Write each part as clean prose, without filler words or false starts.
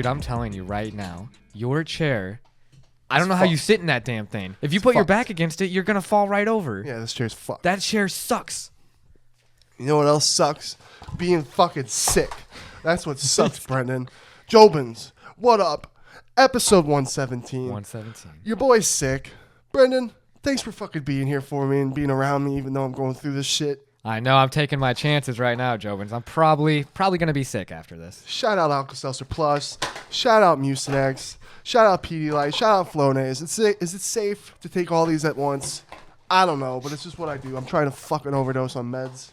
Dude, I'm telling you right now, your chair, I don't know how you sit in that damn thing. If you put your back against it, you're going to fall right over. Yeah, this chair's fucked. That chair sucks. You know what else sucks? Being fucking sick. That's what sucks, Brenden. Jobins, what up? Episode 117. 117. Your boy's sick. Brenden, thanks for fucking being here for me and being around me even though I'm going through this shit. I know I'm taking my chances right now, Jobins. I'm probably going to be sick after this. Shout out Alka-Seltzer Plus. Shout out Mucinex. Shout out Pedialyte. Shout out Flonase. Is it safe to take all these at once? I don't know, but it's just what I do. I'm trying to fucking overdose on meds.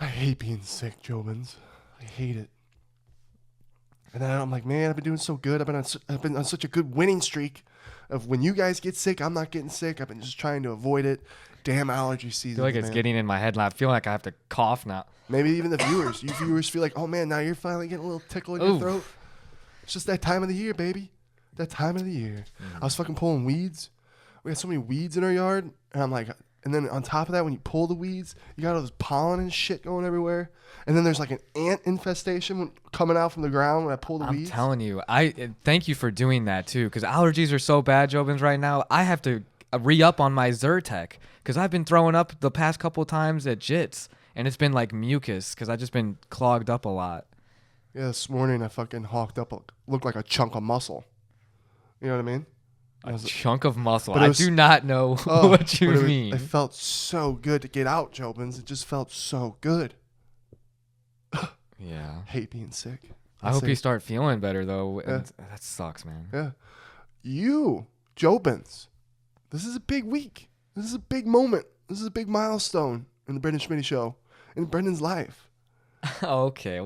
I hate being sick, Jobins. I hate it. And then I'm like, man, I've been doing so good. I've been on such a good winning streak of when you guys get sick, I'm not getting sick. I've been just trying to avoid it. Damn allergy season. I feel like it's getting in my head now. I feel like I have to cough now. Maybe even the viewers. You viewers feel like, oh man, now you're finally getting a little tickle in your throat. It's just that time of the year, baby. That time of the year. I was fucking pulling weeds. We had so many weeds in our yard. And I'm like, and then on top of that, when you pull the weeds, you got all this pollen and shit going everywhere. And then there's like an ant infestation coming out from the ground when I pull the weeds. I'm telling you, I thank you for doing that too, because allergies are so bad, Jobins, right now. I have to re-up on my Zyrtec because I've been throwing up the past couple of times at Jits, and it's been like mucus because I've just been clogged up a lot. Yeah, this morning I fucking hawked up, looked like a chunk of muscle. You know what I mean? A chunk of muscle. I do not know what you mean. It felt so good to get out, Jobins. It just felt so good. Yeah. Hate being sick. I hope you start feeling better, though. Yeah. That sucks, man. Yeah. You, Jobins, this is a big week. This is a big moment. This is a big milestone in the BrendenSchmitty Show, in Brenden's life. Okay.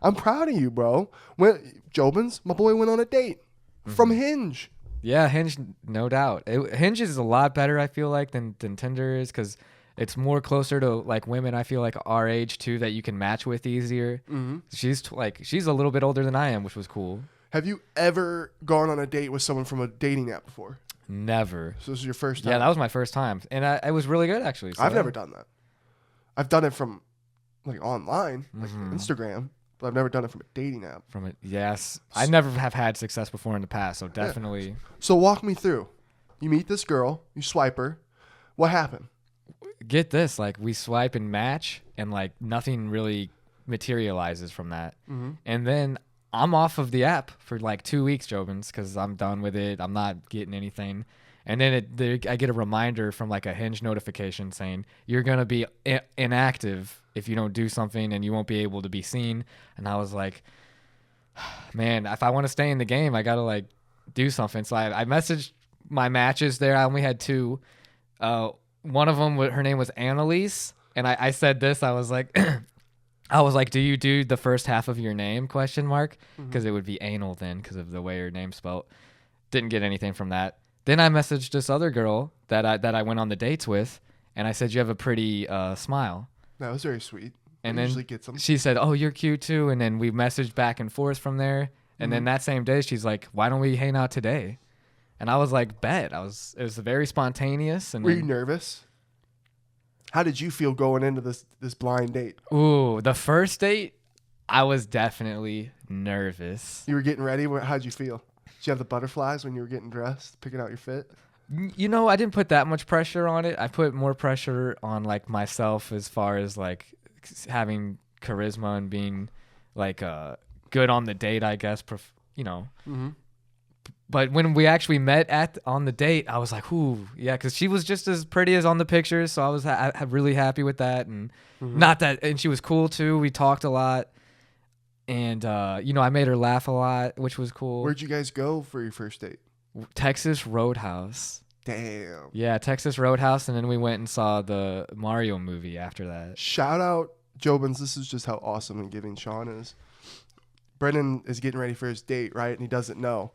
I'm proud of you, bro. Jobins, my boy went on a date from Hinge. Yeah, Hinge, no doubt. Hinge is a lot better, I feel like, than Tinder is, because it's more closer to like women, I feel like, our age too, that you can match with easier. Mm-hmm. She's a little bit older than I am, which was cool. Have you ever gone on a date with someone from a dating app before? Never. So this is your first time? Yeah, that was my first time, and it was really good, actually. So I've never done that. I've done it from like online, like Instagram, but I've never done it from a dating app. Yes. I never have had success before in the past, so definitely. Yeah. So walk me through. You meet this girl, you swipe her. What happened? Get this, like we swipe and match, and like nothing really materializes from that. Mm-hmm. And then I'm off of the app for like 2 weeks, Jobins, because I'm done with it. I'm not getting anything. And then I get a reminder from like a Hinge notification saying you're going to be inactive if you don't do something, and you won't be able to be seen. And I was like, man, if I want to stay in the game, I got to like do something. So I messaged my matches there. I only had 2. One of them, her name was Annalise. And I said this, I was like, do you do the first half of your name, ? Because it would be anal then because of the way her name's spelled. Didn't get anything from that. Then I messaged this other girl that I went on the dates with, and I said, you have a pretty smile. That was very sweet. And I then usually get some. She said, oh, you're cute too. And then we messaged back and forth from there. And then that same day, she's like, why don't we hang out today? And I was like, bet. It was very spontaneous. And were you nervous? How did you feel going into this blind date? Ooh, the first date, I was definitely nervous. You were getting ready. How'd you feel? Did you have the butterflies when you were getting dressed, picking out your fit? You know, I didn't put that much pressure on it. I put more pressure on like myself as far as like having charisma and being like good on the date, I guess. Mm-hmm. But when we actually met on the date, I was like, ooh, yeah, because she was just as pretty as on the pictures, so I was really happy with that, and and she was cool too. We talked a lot. And, I made her laugh a lot, which was cool. Where'd you guys go for your first date? Texas Roadhouse. Damn. Yeah, Texas Roadhouse. And then we went and saw the Mario movie after that. Shout out, Jobins. This is just how awesome and giving Sean is. Brenden is getting ready for his date, right? And he doesn't know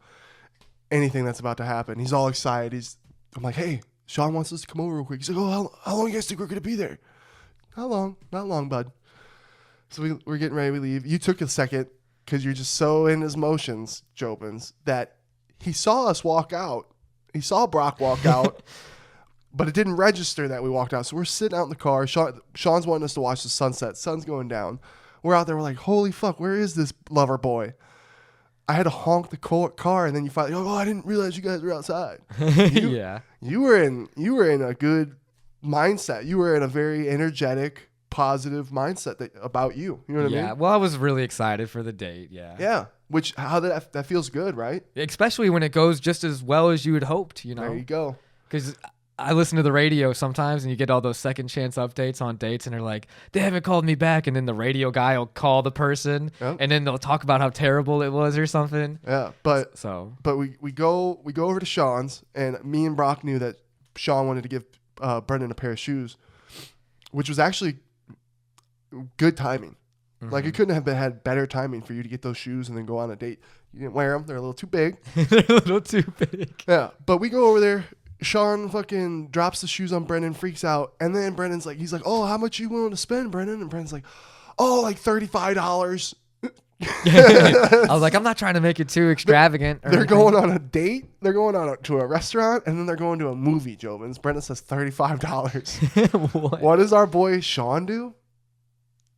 anything that's about to happen. He's all excited. I'm like, hey, Sean wants us to come over real quick. He's like, oh, how long you guys think we're going to be there? How long? Not long, bud. So we're getting ready to leave. You took a second because you're just so in his motions, Jobins, that he saw us walk out. He saw Brock walk out, but it didn't register that we walked out. So we're sitting out in the car. Sean's wanting us to watch the sunset. Sun's going down. We're out there. We're like, holy fuck, where is this lover boy? I had to honk the car, and then you finally, oh, I didn't realize you guys were outside. Yeah. You were in a good mindset. You were in a very energetic, positive mindset about you. You know what I mean? Yeah. Well, I was really excited for the date. Yeah. Yeah. That feels good, right? Especially when it goes just as well as you had hoped, you know? There you go. Because I listen to the radio sometimes and you get all those second chance updates on dates and they're like, they haven't called me back. And then the radio guy will call the person and then they'll talk about how terrible it was or something. Yeah. But we go over to Sean's, and me and Brock knew that Sean wanted to give Brenden a pair of shoes, which was actually good timing. Mm-hmm. Like, it couldn't have had better timing for you to get those shoes and then go on a date. You didn't wear them. They're a little too big. They're a little too big. Yeah. But we go over there. Sean fucking drops the shoes on Brenden, freaks out, and then Brendan's like, he's like, oh, how much you willing to spend, Brenden? And Brendan's like, oh, like $35. I was like, I'm not trying to make it too extravagant. They're going on a date. They're going to a restaurant, and then they're going to a movie, Jobins. Brenden says $35. What does our boy Sean do?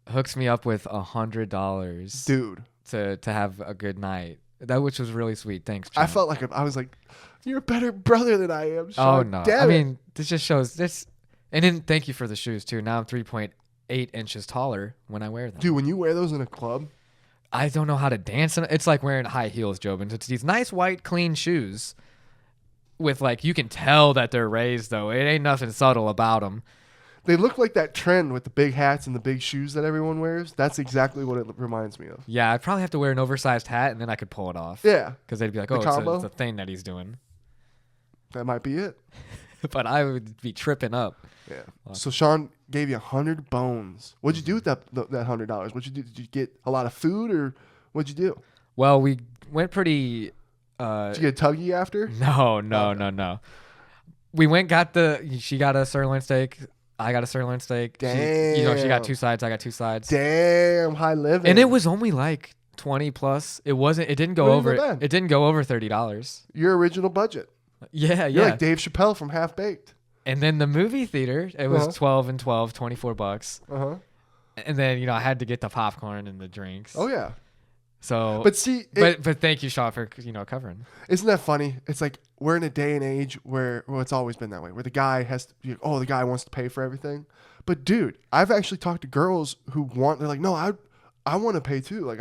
Hooks me up with $100. Dude. To have a good night. Which was really sweet. Thanks, Sean. I felt like I was like, you're a better brother than I am, Sean. Oh, no. I mean, this just shows this. And then thank you for the shoes, too. Now I'm 3.8 inches taller when I wear them. Dude, when you wear those in a club, I don't know how to dance. It's like wearing high heels, Jobins. It's these nice, white, clean shoes with, like, you can tell that they're raised, though. It ain't nothing subtle about them. They look like that trend with the big hats and the big shoes that everyone wears. That's exactly what it reminds me of. Yeah, I'd probably have to wear an oversized hat, and then I could pull it off. Yeah. Because they'd be like, oh, it's a thing that he's doing. That might be it. But I would be tripping up. Yeah. So Sean gave you 100 bones. What'd you do with that $100? What'd you do? Did you get a lot of food, or what'd you do? Well, we went pretty... Did you get a Tuggy after? No. We went, she got a sirloin steak. I got a sirloin steak. Damn. She got 2 sides. I got 2 sides. Damn, high living. And it was only like 20 plus. It didn't go over $30. Your original budget. Yeah. You're like Dave Chappelle from Half Baked. And then the movie theater, it was 12 and 12, $24. Uh-huh. And then, I had to get the popcorn and the drinks. Oh, yeah. So, but see, but thank you, Shaw, for covering. Isn't that funny? It's like we're in a day and age where it's always been that way, where the guy the guy wants to pay for everything. But dude, I've actually talked to girls who they're like, no, I want to pay too. Like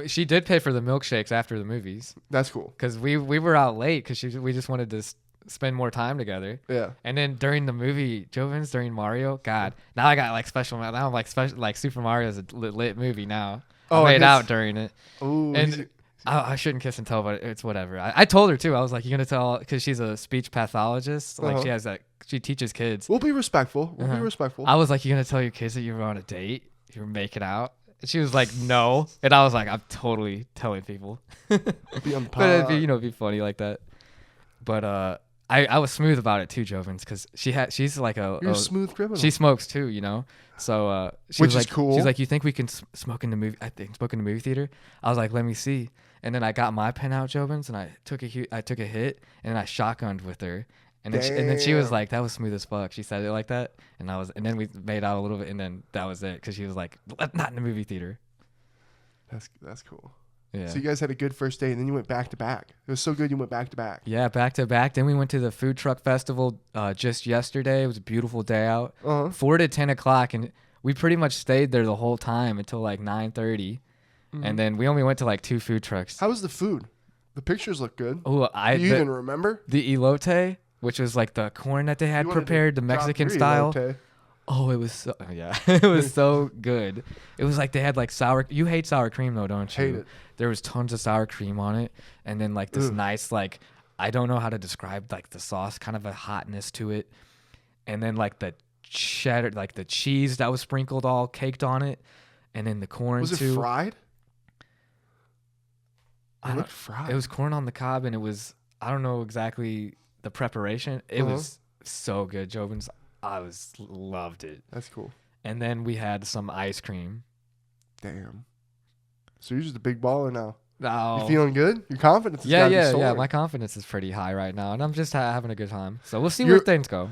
she did pay for the milkshakes after the movies. That's cool. Because we were out late because we just wanted to spend more time together. Yeah. And then during the movie, Jobins, during Mario, God, now I got like special. Now I'm like special. Like Super Mario is a lit movie now. I made out during it. Ooh, and I shouldn't kiss and tell, but it's whatever. I told her too. I was like, "You're gonna tell," because she's a speech pathologist. Like she teaches kids. We'll be respectful. Be respectful. I was like, "You're gonna tell your kids that you were on a date? You were making out?" And she was like, "No," and I was like, "I'm totally telling people." But it'd be funny like that. But I was smooth about it too, Jovins, because she's like you're a smooth criminal. She smokes too, So which is cool. She's like, you think we can smoke in the movie? I think smoke in the movie theater. I was like, let me see. And then I got my pen out, Jobins, and I took a hit, and then I shotgunned with her. And then she was like, that was smooth as fuck. She said it like that, and then we made out a little bit, and then that was it, because she was like, not in the movie theater. That's cool. Yeah. So you guys had a good first date, and then you went back to back. It was so good you went back to back. Yeah, back to back. Then we went to the food truck festival just yesterday. It was a beautiful day out. 4 to 10 o'clock, and we pretty much stayed there the whole time until like 9:30. And then we only went to like 2 food trucks. How was the food? The pictures look good. Oh, Do you even remember? The elote, which was like the corn that they had prepared, the Mexican style. Elote. Oh, it was so, it was so good. It was like they had like sour. You hate sour cream though, don't you? Hate it. There was tons of sour cream on it, and then like this nice like, I don't know how to describe like the sauce, kind of a hotness to it, and then like the cheddar, like the cheese that was sprinkled all caked on it, and then the corn was too. Was it fried? It looked fried. It was corn on the cob, and it was, I don't know exactly the preparation. It was so good, Jobins. Loved it. That's cool. And then we had some ice cream. Damn. So you're just a big baller now. Oh. You feeling good? Your confidence is Yeah. My confidence is pretty high right now, and I'm just having a good time. So we'll see where things go.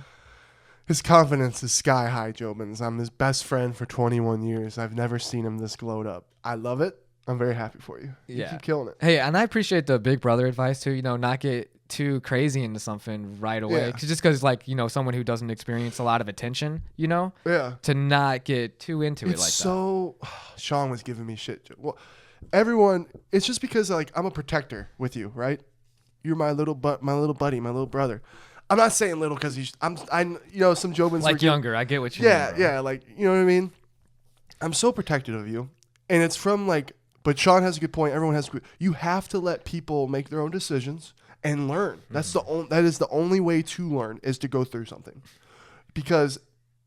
His confidence is sky high, Jobins. I'm his best friend for 21 years. I've never seen him this glowed up. I love it. I'm very happy for you. You keep killing it. Hey, and I appreciate the big brother advice too. Not get too crazy into something right away. Yeah. Just because, like, someone who doesn't experience a lot of attention, Yeah. to not get too into it like that. Sean was giving me shit. Well, everyone, it's just because like I'm a protector with you, right? You're my little buddy, my little brother. I'm not saying little because some Jobins like younger. I get what you mean. Bro. Yeah, like you know what I mean. I'm so protective of you, and it's from like. But Sean has a good point. Everyone has. You have to let people make their own decisions and learn. That's that is the only way to learn is to go through something, because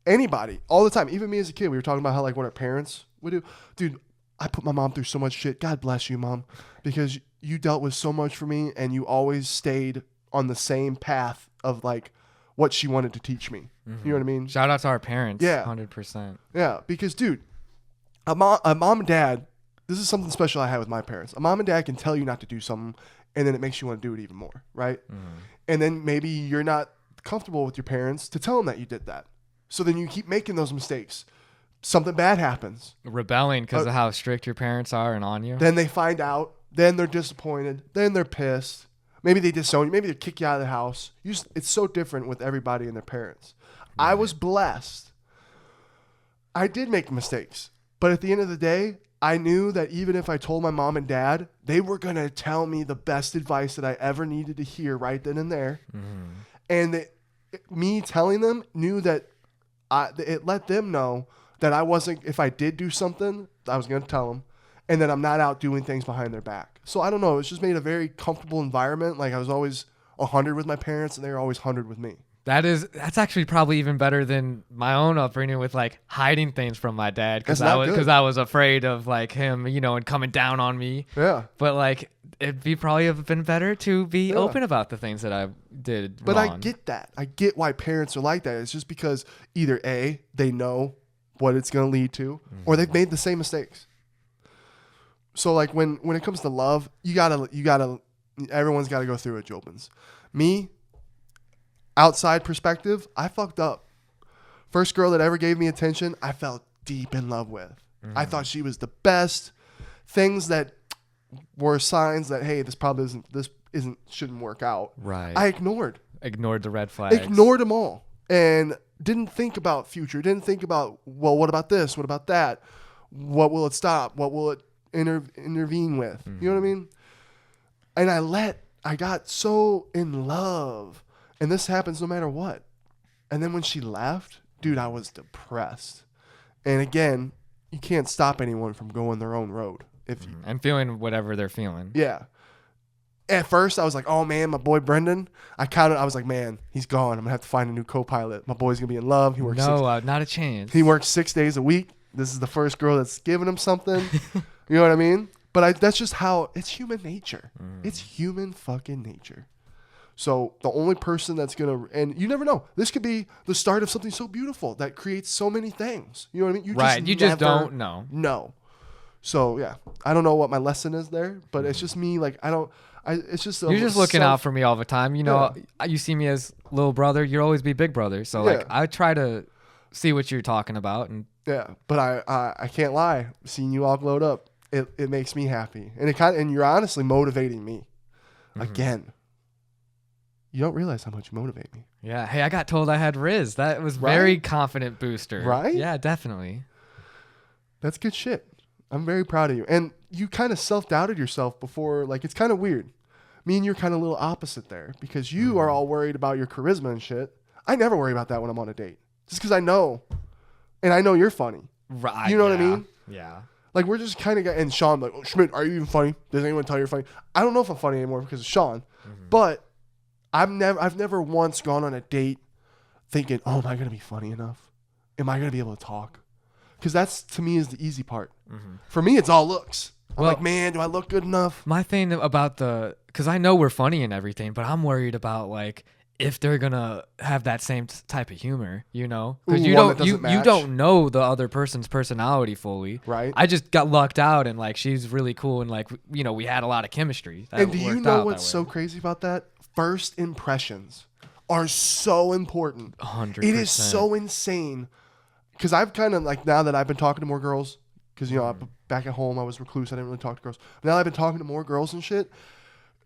anybody all the time, even me as a kid, we were talking about how like what our parents would do. Dude, I put my mom through so much shit. God bless you, Mom, because you dealt with so much for me, and you always stayed on the same path of like what she wanted to teach me. You know what I mean? Shout out to our parents. Yeah, 100%. Yeah, because dude, a mom and dad. This is something special I had with my parents. A mom and dad can tell you not to do something, and then it makes you want to do it even more, right? And then maybe you're not comfortable with your parents to tell them that you did that. So then you keep making those mistakes. Something bad happens. Rebelling because of how strict your parents are and on you. Then they find out. Then they're disappointed. Then they're pissed. Maybe they disown you. Maybe they kick you out of the house. It's so different with everybody and their parents. Right. I was blessed. I did make mistakes. But at the end of the day, I knew that even if I told my mom and dad, they were going to tell me the best advice that I ever needed to hear right then and there. And me telling them knew that it let them know that I wasn't, if I did do something, I was going to tell them, and that I'm not out doing things behind their back. So I don't know. It's just made a very comfortable environment. Like I was always 100 with my parents, and they were always 100 with me. That's actually probably even better than my own upbringing with like hiding things from my dad because I was afraid of like him, and coming down on me. Yeah. But like it'd probably have been better to be open about the things that I did But wrong. I get that. I get why parents are like that. It's just because either A, they know what it's going to lead to, or they've made the same mistakes. So like when it comes to love, everyone's got to go through it, Jobins. Me, outside perspective, I fucked up. First girl that ever gave me attention, I fell deep in love with. I thought she was the best. Things that were signs that, hey, this probably shouldn't work out. Right. I ignored the red flags. Ignored them all. And didn't think about future. Didn't think about, well, what about this? What about that? What will it stop? What will it intervene with? You know what I mean? And I got so in love. And this happens no matter what. And then when she left, dude, I was depressed. And again, you can't stop anyone from going their own road. And feeling whatever they're feeling. Yeah. At first, I was like, oh, man, my boy Brenden. I was like, man, he's gone. I'm going to have to find a new co-pilot. My boy's going to be in love. He works not a chance. He works 6 days a week. This is the first girl that's giving him something. You know what I mean? But that's just how it's human nature. It's human fucking nature. So the only person that's going to, and you never know, this could be the start of something so beautiful that creates so many things. You know what I mean? You just don't know. No. So yeah, I don't know what my lesson is there, but it's just me. Like, it's just, you're just looking out for me all the time. You see me as little brother. You'll always be big brother. So like, I try to see what you're talking about. And yeah, but I can't lie. Seeing you all glowed up, it makes me happy. And you're honestly motivating me again. You don't realize how much you motivate me. Yeah. Hey, I got told I had Riz. That was very confident booster. Right? Yeah, definitely. That's good shit. I'm very proud of you. And you kind of self-doubted yourself before. Like, it's kind of weird. Me and you're kind of a little opposite there because you are all worried about your charisma and shit. I never worry about that when I'm on a date. Just because I know. And I know you're funny. Right. You know what I mean? Yeah. Like, we're just kind of, and Sean, like, oh, Schmidt, are you even funny? Does anyone tell you you're funny? I don't know if I'm funny anymore because of Sean. But I've never once gone on a date thinking, oh, am I going to be funny enough? Am I going to be able to talk? Because that's, to me, is the easy part. For me, it's all looks. I'm like, man, do I look good enough? My thing about because I know we're funny and everything, but I'm worried about, like, if they're going to have that same type of humor, Because you don't know the other person's personality fully. Right. I just got lucked out and, like, she's really cool and, like, we had a lot of chemistry. And do you know what's so crazy about that? First impressions are so important. 100%. It is so insane. Because I've kind of like, now that I've been talking to more girls, because, you know, back at home, I was recluse. I didn't really talk to girls. Now I've been talking to more girls and shit.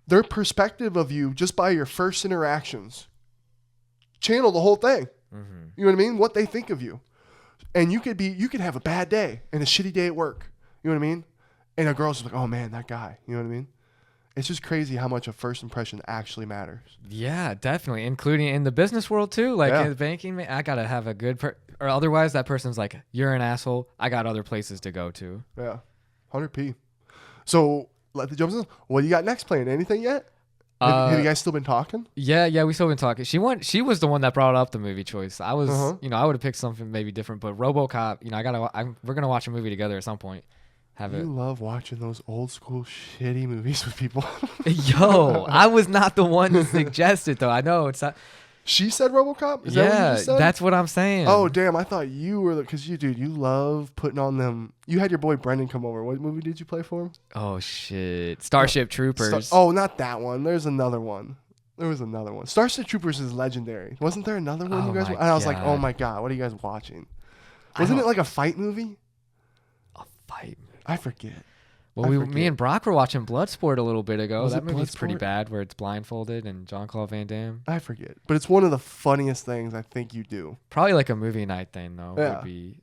Their perspective of you just by your first interactions channel the whole thing. Mm-hmm. You know what I mean? What they think of you. And you could have a bad day and a shitty day at work. You know what I mean? And a girl's just like, oh man, that guy. You know what I mean? It's just crazy how much a first impression actually matters. Yeah, definitely. Including in the business world too. Like in banking, I got to have a good, or otherwise that person's like, you're an asshole. I got other places to go to. Yeah. 100p. So let the Jobins. What do you got next planned? Anything yet? Have you guys still been talking? Yeah, we still been talking. She was the one that brought up the movie choice. I was, I would have picked something maybe different, but RoboCop, we're going to watch a movie together at some point. You love watching those old school shitty movies with people. Yo, I was not the one to suggest it though. I know it's not. She said RoboCop? Is that what you said? That's what I'm saying. Oh damn! I thought you were because you love putting on them. You had your boy Brenden come over. What movie did you play for him? Oh shit! Starship Troopers. Not that one. There's another one. There was another one. Starship Troopers is legendary. Wasn't there another one you guys? And I was like, oh my god, what are you guys watching? Wasn't it like a fight movie? A fight movie. I forget. Well, me and Brock were watching Bloodsport a little bit ago. That movie's pretty Bloodsport? bad, where it's blindfolded and Jean-Claude Van Damme. I forget, but it's one of the funniest things I think you do. Probably like a movie night thing though. Yeah. Would be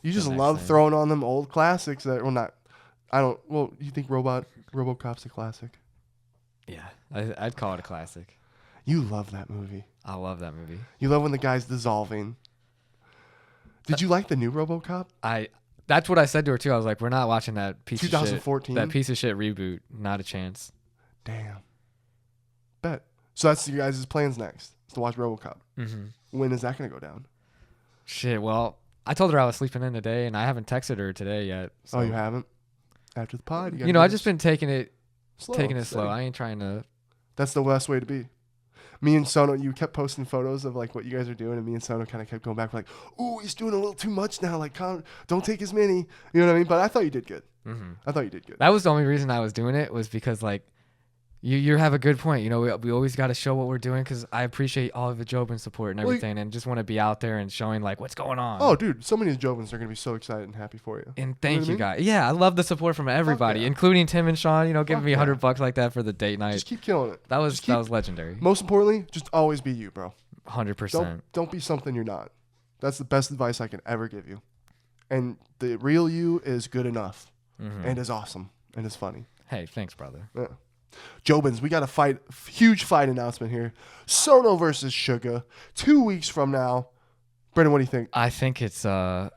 you just love throwing on them old classics that you think RoboCop's a classic? Yeah, I'd call it a classic. You love that movie. I love that movie. You love when the guy's dissolving. Did you like the new RoboCop? That's what I said to her too. I was like, we're not watching that piece 2014? of shit. That piece of shit reboot. Not a chance. Damn. Bet. So that's you guys' plans next. Is to watch RoboCop. Mm-hmm. When is that going to go down? Shit. Well, I told her I was sleeping in today, and I haven't texted her today yet. So. Oh, you haven't? After the pod, I just been taking it slow. Steady. I ain't trying to. That's the best way to be. Me and Sono, you kept posting photos of like what you guys are doing, and me and Sono kind of kept going back like, "Ooh, he's doing a little too much now. Like, don't take as many." You know what I mean? But I thought you did good. Mm-hmm. I thought you did good. That was the only reason I was doing it was because like, you have a good point. We always got to show what we're doing because I appreciate all of the Jobins support and everything, and just want to be out there and showing like what's going on. Oh, dude, so many Jobins are gonna be so excited and happy for you. And thank you guys. Yeah, I love the support from everybody, including Tim and Sean. Giving me $100 like that for the date night. Just keep killing it. That was legendary. Most importantly, just always be you, bro. 100%. Don't be something you're not. That's the best advice I can ever give you. And the real you is good enough, and is awesome, and is funny. Hey, thanks, brother. Yeah. Jobins, we got a huge fight announcement here. Sono versus Sugar, 2 weeks from now. Brenden, what do you think? I think it's man.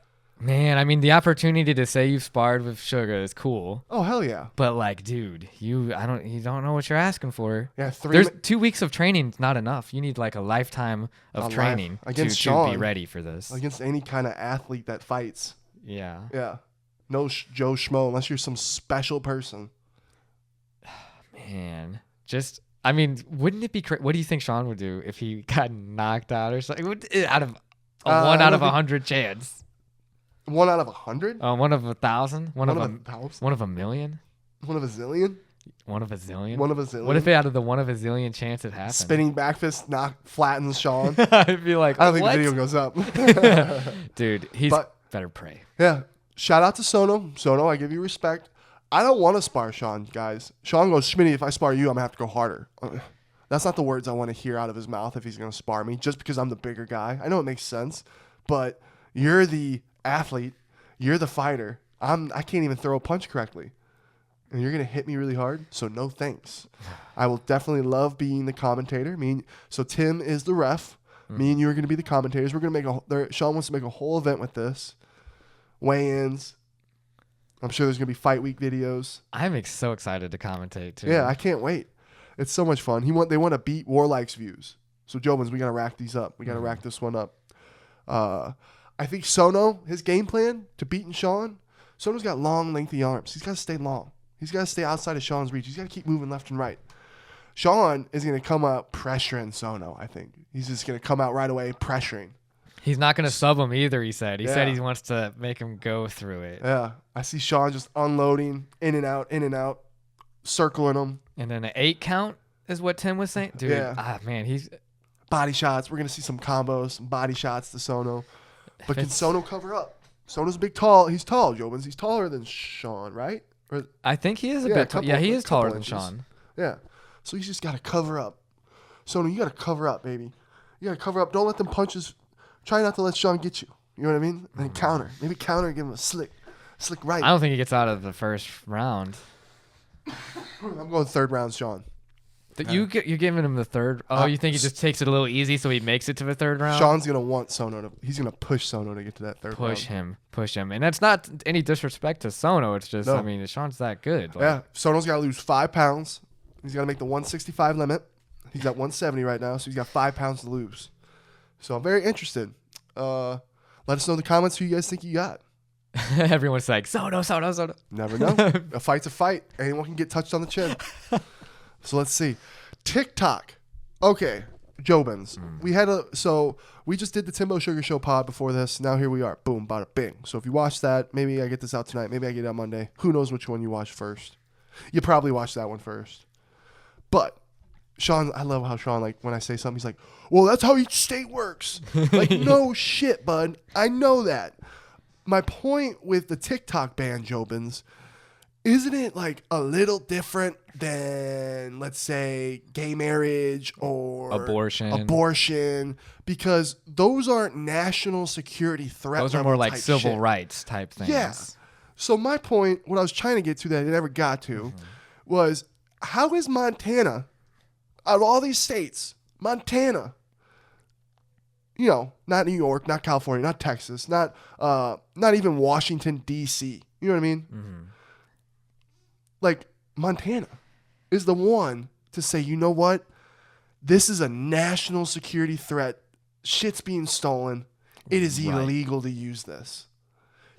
I mean, the opportunity to say you've sparred with Sugar is cool. Oh hell yeah! But like, dude, you don't know what you're asking for. Yeah, there's 2 weeks of training, not enough. You need like a lifetime of training to be ready for this. Against any kind of athlete that fights. Yeah. Yeah. No Joe Schmo unless you're some special person. Man, wouldn't it be crazy? What do you think Sean would do if he got knocked out or something? Out of a 1 out of 100 chance. 1 out of 100? 1 of 1,000? 1 of 1,000? 1 of a million? 1 of a zillion? 1 of a zillion? 1 of a zillion? What if out of the 1 of a zillion chance it happened? Spinning back fist flattens Sean. I'd be like, I don't think the video goes up. Dude, better pray. Yeah. Shout out to Sono. Sono, I give you respect. I don't want to spar Sean, guys. Sean goes, Schmitty, if I spar you, I'm going to have to go harder. That's not the words I want to hear out of his mouth if he's going to spar me, just because I'm the bigger guy. I know it makes sense, but you're the athlete. You're the fighter. I can't even throw a punch correctly. And you're going to hit me really hard, so no thanks. I will definitely love being the commentator. So Tim is the ref. Me and you are going to be the commentators. We're going to Sean wants to make a whole event with this. Weigh-ins. I'm sure there's going to be fight week videos. I'm so excited to commentate, too. Yeah, I can't wait. It's so much fun. They want to beat Warlike's views. So, Jobins, we got to rack these up. We got to rack this one up. I think Sono, his game plan to beating Sean, Sono's got long, lengthy arms. He's got to stay long. He's got to stay outside of Sean's reach. He's got to keep moving left and right. Sean is going to come out pressuring Sono, I think. He's just going to come out right away pressuring. He's not going to sub him either, he said. He said he wants to make him go through it. Yeah. I see Sean just unloading, in and out, circling him. And then an 8 count is what Tim was saying? Dude, man, he's... body shots. We're gonna see some combos, some body shots to Sono. But can Sono cover up? Sono's He's tall, Jobins. He's taller than Sean, right? Or, I think he is a bit. Yeah, he is taller than inches. Sean. Yeah. So he's just got to cover up. Sono, you got to cover up, baby. You got to cover up. Don't let them punches. Try not to let Sean get you. You know what I mean? And then counter. Maybe counter and give him a slick right. I don't think he gets out of the first round. I'm going third round, Sean. You're giving him the third. Oh, you think he just takes it a little easy so he makes it to the third round? Sean's going to want Sono to. He's going to push Sono to get to that third round. Push him. And that's not any disrespect to Sono. It's just, No. I mean, Sean's that good. Like, Yeah. Sono's got to lose 5 pounds. He's got to make the 165 limit. He's at 170 right now, so he's got 5 pounds to lose. So I'm very interested. Let us know in the comments who you guys think you got. Everyone's like, Sono. Never know. A fight's a fight. Anyone can get touched on the chin. So let's see. TikTok. Okay. Jobins. We just did the Timbo Sugar Show pod before this. Now here we are. Boom, bada bing. So if you watch that, maybe I get this out tonight. Maybe I get it out Monday. Who knows which one you watch first. You probably watch that one first. But Sean, I love how Sean, like, when I say something, he's like, well, that's how each state works. Like, no shit, bud. I know that. My point with the TikTok ban, Jobins, isn't it like a little different than, let's say, gay marriage or abortion? Because those aren't national security threat. Those are more like civil rights type things. Yeah. So my point, what I was trying to get to that I never got to, was how is Montana, out of all these states, Montana, you know, not New York, not California, not Texas, not even Washington, D.C., you know what I mean? Mm-hmm. Like, Montana is the one to say, you know what? This is a national security threat. Shit's being stolen. It is illegal to use this.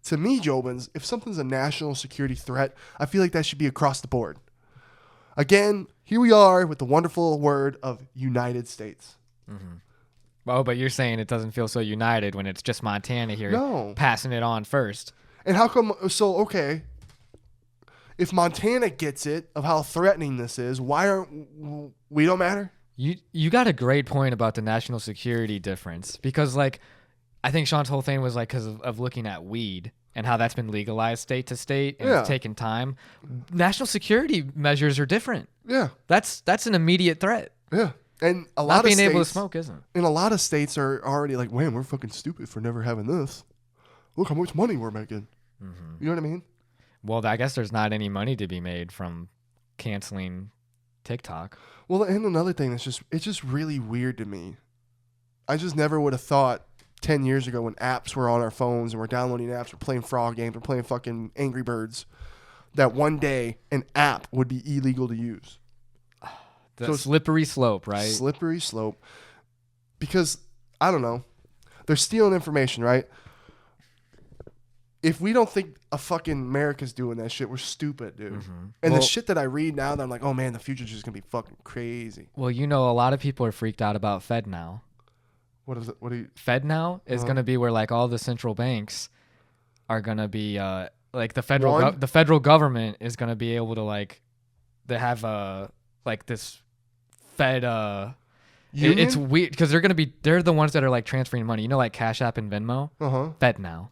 To me, Jobins, if something's a national security threat, I feel like that should be across the board. Again, here we are with the wonderful word of United States. Mm-hmm. Oh, but you're saying it doesn't feel so united when it's just Montana here passing it on first. And how come? So, okay. If Montana gets it of how threatening this is, why aren't we don't matter? You got a great point about the national security difference because, like, I think Sean's whole thing was like because of looking at weed and how that's been legalized state to state and it's taken time. National security measures are different. Yeah, that's an immediate threat. Yeah, and a lot of being states, able to smoke isn't. And a lot of states are already like, man, we're fucking stupid for never having this. Look how much money we're making. Mm-hmm. You know what I mean? Well, I guess there's not any money to be made from canceling TikTok. Well, and another thing it's just really weird to me. I just never would have thought 10 years ago when apps were on our phones and we're downloading apps, we're playing frog games, we're playing fucking Angry Birds, that one day an app would be illegal to use. The slippery slope, right? Slippery slope. Because, I don't know, they're stealing information, right? If we don't think a fucking America's doing that shit, we're stupid, dude. Mm-hmm. And the shit that I read now, that I'm like, oh man, the future's just gonna be fucking crazy. Well, you know, a lot of people are freaked out about FedNow. What is it? What do you? FedNow is gonna be where like all the central banks are gonna be like the federal government is gonna be able to like they have like this Fed it's weird because they're the ones that are like transferring money. You know, like Cash App and Venmo. FedNow.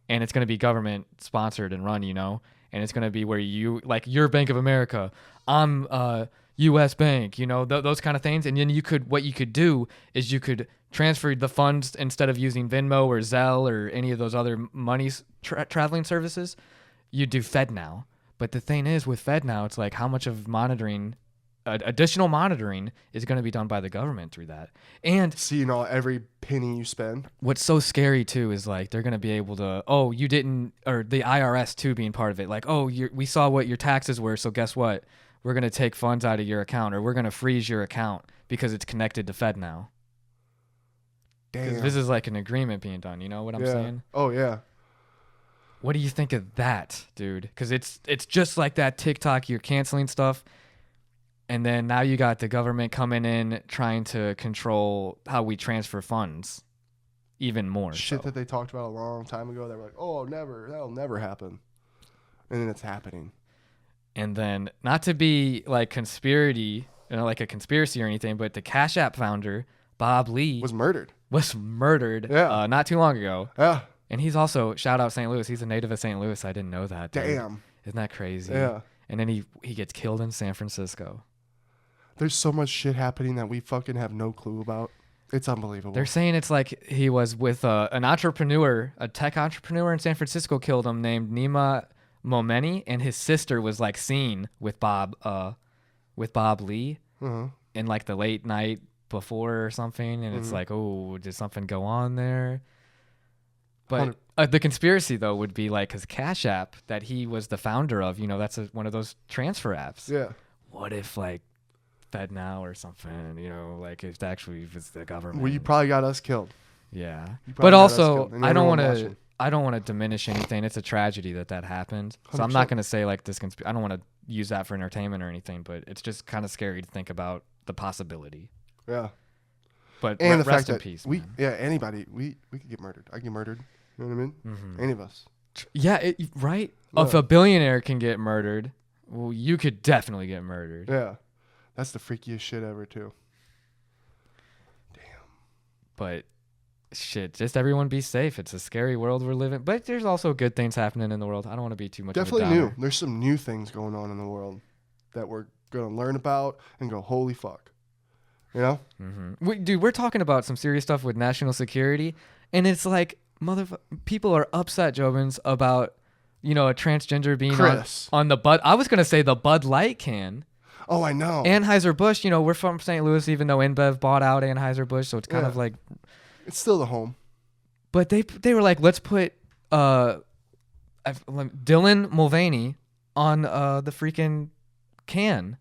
And it's going to be government sponsored and run, you know, and it's going to be where you like your Bank of America, I'm U.S. Bank, you know, those kind of things. And then what you could do is you could transfer the funds instead of using Venmo or Zelle or any of those other money traveling services. You do FedNow. But the thing is with FedNow, it's like how much of monitoring, additional monitoring is going to be done by the government through that. And seeing every penny you spend. What's so scary too is like they're going to be able to, you didn't, or the IRS too being part of it. Like, we saw what your taxes were. So guess what? We're going to take funds out of your account or we're going to freeze your account because it's connected to FedNow. Damn. This is like an agreement being done. You know what I'm saying? Oh yeah. What do you think of that, dude? Because it's just like that TikTok, you're canceling stuff. And then now you got the government coming in trying to control how we transfer funds even more. Shit that they talked about a long time ago. They were like, that'll never happen. And then it's happening. And then not to be like like a conspiracy or anything, but the Cash App founder Bob Lee was murdered. Yeah. Not too long ago. Yeah. And he's also, shout out St. Louis. He's a native of St. Louis. I didn't know that. Dude. Damn. Isn't that crazy? Yeah. And then he gets killed in San Francisco. There's so much shit happening that we fucking have no clue about. It's unbelievable. They're saying it's like he was with an entrepreneur, a tech entrepreneur in San Francisco killed him named Nima Momeni, and his sister was like seen with Bob Lee in like the late night before or something, and it's like, oh, did something go on there? But the conspiracy though would be like his Cash App that he was the founder of. You know, that's one of those transfer apps. Yeah. What if like FedNow or something? You know, like if actually was the government. Well, you probably got us killed. Yeah, but also I don't want to diminish anything. It's a tragedy that happened. So 100%. I'm not going to say like this. I don't want to use that for entertainment or anything. But it's just kind of scary to think about the possibility. Yeah. But and the rest fact in that peace. Anybody, we could get murdered. I get murdered. You know what I mean? Mm-hmm. Any of us. Yeah. Right. Yeah. If a billionaire can get murdered, well, you could definitely get murdered. Yeah. That's the freakiest shit ever too. Damn. But shit, just everyone be safe. It's a scary world we're living. But there's also good things happening in the world. I don't want to be too much. Definitely of a downer. new. There's some new things going on in the world that we're gonna learn about and go, holy fuck. You know? Mm-hmm. We're talking about some serious stuff with national security, and it's like people are upset, Jobins, about a transgender being on the Bud. I was gonna say the Bud Light can. Oh, I know. Anheuser-Busch. We're from St. Louis, even though InBev bought out Anheuser-Busch, so it's kind of like it's still the home. But they were like, let's put Dylan Mulvaney on the freaking can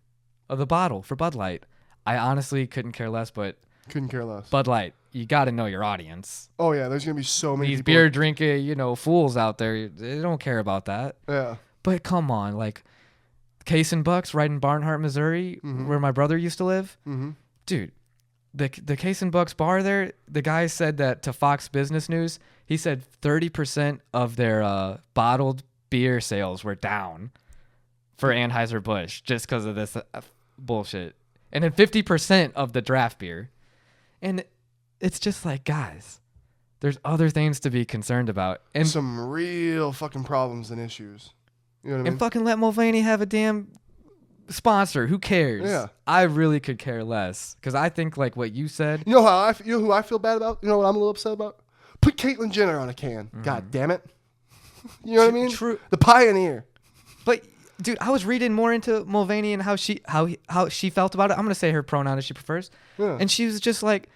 of the bottle for Bud Light. I honestly couldn't care less, but Bud Light, you got to know your audience. Oh yeah, there's gonna be so many these beer drinking, fools out there. They don't care about that. Yeah. But come on, like Case and Bucks, right in Barnhart, Missouri, where my brother used to live. Mm-hmm. Dude, the Case and Bucks bar there, the guy said that to Fox Business News, he said 30% of their bottled beer sales were down for Anheuser-Busch just because of this bullshit. And then 50% of the draft beer. And it's just like, guys, there's other things to be concerned about. And some real fucking problems and issues. You know what I mean? And fucking let Mulvaney have a damn sponsor. Who cares? Yeah. I really could care less. Because I think like what you said. You know who I feel bad about? You know what I'm a little upset about? Put Caitlyn Jenner on a can. God damn it. You know what I mean? True. The pioneer. But dude, I was reading more into Mulvaney and how she felt about it. I'm gonna say her pronoun as she prefers. Yeah. And she was just like,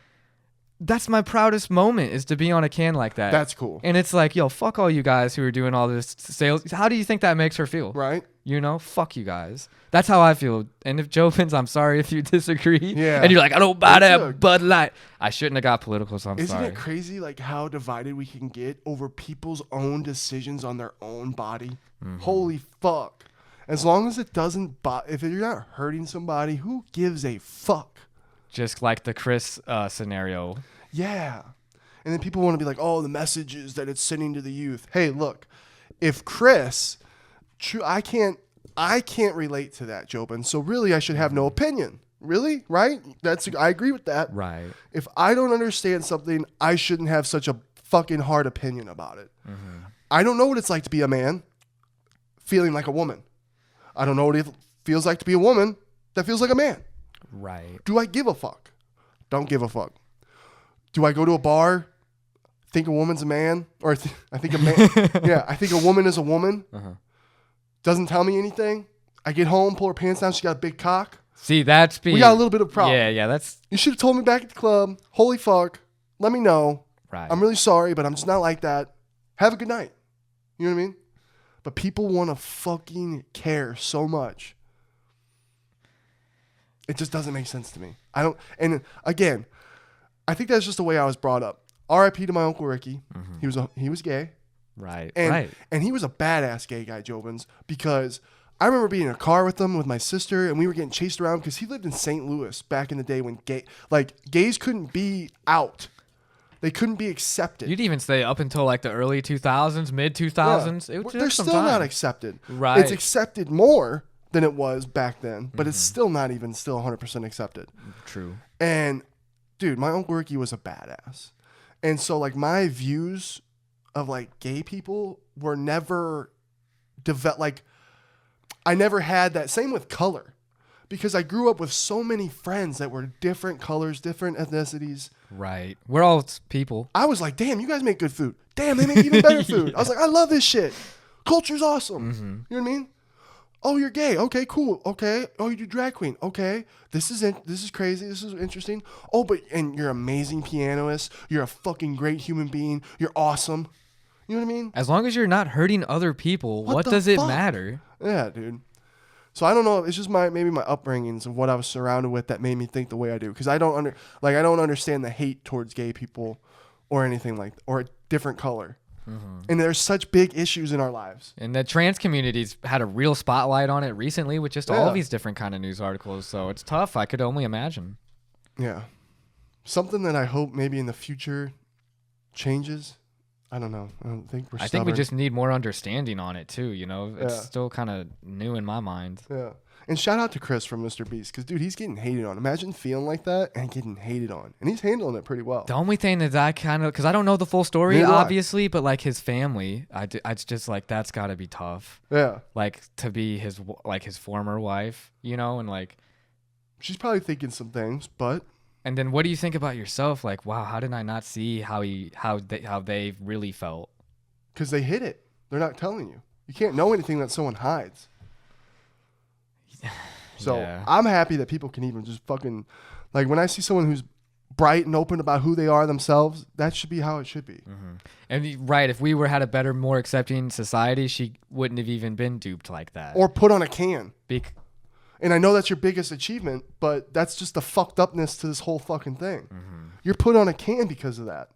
that's my proudest moment is to be on a can like that. That's cool. And it's like, yo, fuck all you guys who are doing all this sales. How do you think that makes her feel? Right. Fuck you guys. That's how I feel. And if Jobins, I'm sorry if you disagree. Yeah. And you're like, I don't buy that Bud Light. I shouldn't have got political, so I'm sorry. Isn't it crazy like how divided we can get over people's own decisions on their own body? Mm-hmm. Holy fuck. As long as it doesn't, if you're not hurting somebody, who gives a fuck? Just like the Chris scenario. Yeah. And then people want to be like, oh, the messages that it's sending to the youth. Hey, look, if Chris, I can't relate to that, Jobin. So really, I should have no opinion. Really? Right? I agree with that. Right. If I don't understand something, I shouldn't have such a fucking hard opinion about it. Mm-hmm. I don't know what it's like to be a man feeling like a woman. I don't know what it feels like to be a woman that feels like a man. Right. Do I give a fuck? Don't give a fuck. Do I go to a bar, think a woman's a man? Or I think a man. Yeah, I think a woman is a woman. Uh-huh. Doesn't tell me anything. I get home, pull her pants down. She got a big cock. See, we got a little bit of a problem. Yeah, that's. You should have told me back at the club. Holy fuck. Let me know. Right. I'm really sorry, but I'm just not like that. Have a good night. You know what I mean? But people want to fucking care so much. It just doesn't make sense to me. And again, I think that's just the way I was brought up. R.I.P. to my Uncle Ricky. Mm-hmm. He was gay. Right. And he was a badass gay guy, Jobins, because I remember being in a car with him with my sister, and we were getting chased around because he lived in St. Louis back in the day when gays couldn't be out. They couldn't be accepted. You'd even say up until like the early 2000s, mid 2000s. Yeah. They're still not accepted. Right. It's accepted more than it was back then, but it's still not even 100% accepted. True. And dude, my Uncle Ricky was a badass. And so like my views of like gay people were never like I never had that. Same with color. Because I grew up with so many friends that were different colors, different ethnicities. Right. We're all people. I was like, damn, you guys make good food. Damn, they make even better food. I was like, I love this shit. Culture's awesome. Mm-hmm. You know what I mean? Oh, you're gay. Okay, cool. Okay. Oh, you do drag queen. Okay. This is crazy. This is interesting. Oh, and you're an amazing pianist. You're a fucking great human being. You're awesome. You know what I mean? As long as you're not hurting other people, what does it matter? Yeah, dude. So I don't know. It's just maybe my upbringings of what I was surrounded with that made me think the way I do. Because I don't understand the hate towards gay people or anything or a different color. Mm-hmm. And there's such big issues in our lives. And the trans community's had a real spotlight on it recently with just all these different kind of news articles. So it's tough. I could only imagine. Yeah. Something that I hope maybe in the future changes. I don't know. I don't think we're stubborn. I think we just need more understanding on it too, you know? It's still kind of new in my mind. Yeah. And shout out to Chris from Mr. Beast because, dude, he's getting hated on. Imagine feeling like that and getting hated on. And he's handling it pretty well. The only thing that I kind of, because I don't know the full story, obviously, but like his family, it's just like, that's got to be tough. Yeah. Like to be his former wife, you know, and like. She's probably thinking some things, but. And then what do you think about yourself? Like, wow, how did I not see how they really felt? Because they hid it. They're not telling you. You can't know anything that someone hides. So I'm happy that people can even just fucking, like when I see someone who's bright and open about who they are themselves, that should be how it should be. Mm-hmm. And if we had a better, more accepting society, she wouldn't have even been duped like that. Or put on a can. And I know that's your biggest achievement, but that's just the fucked upness to this whole fucking thing. Mm-hmm. You're put on a can because of that.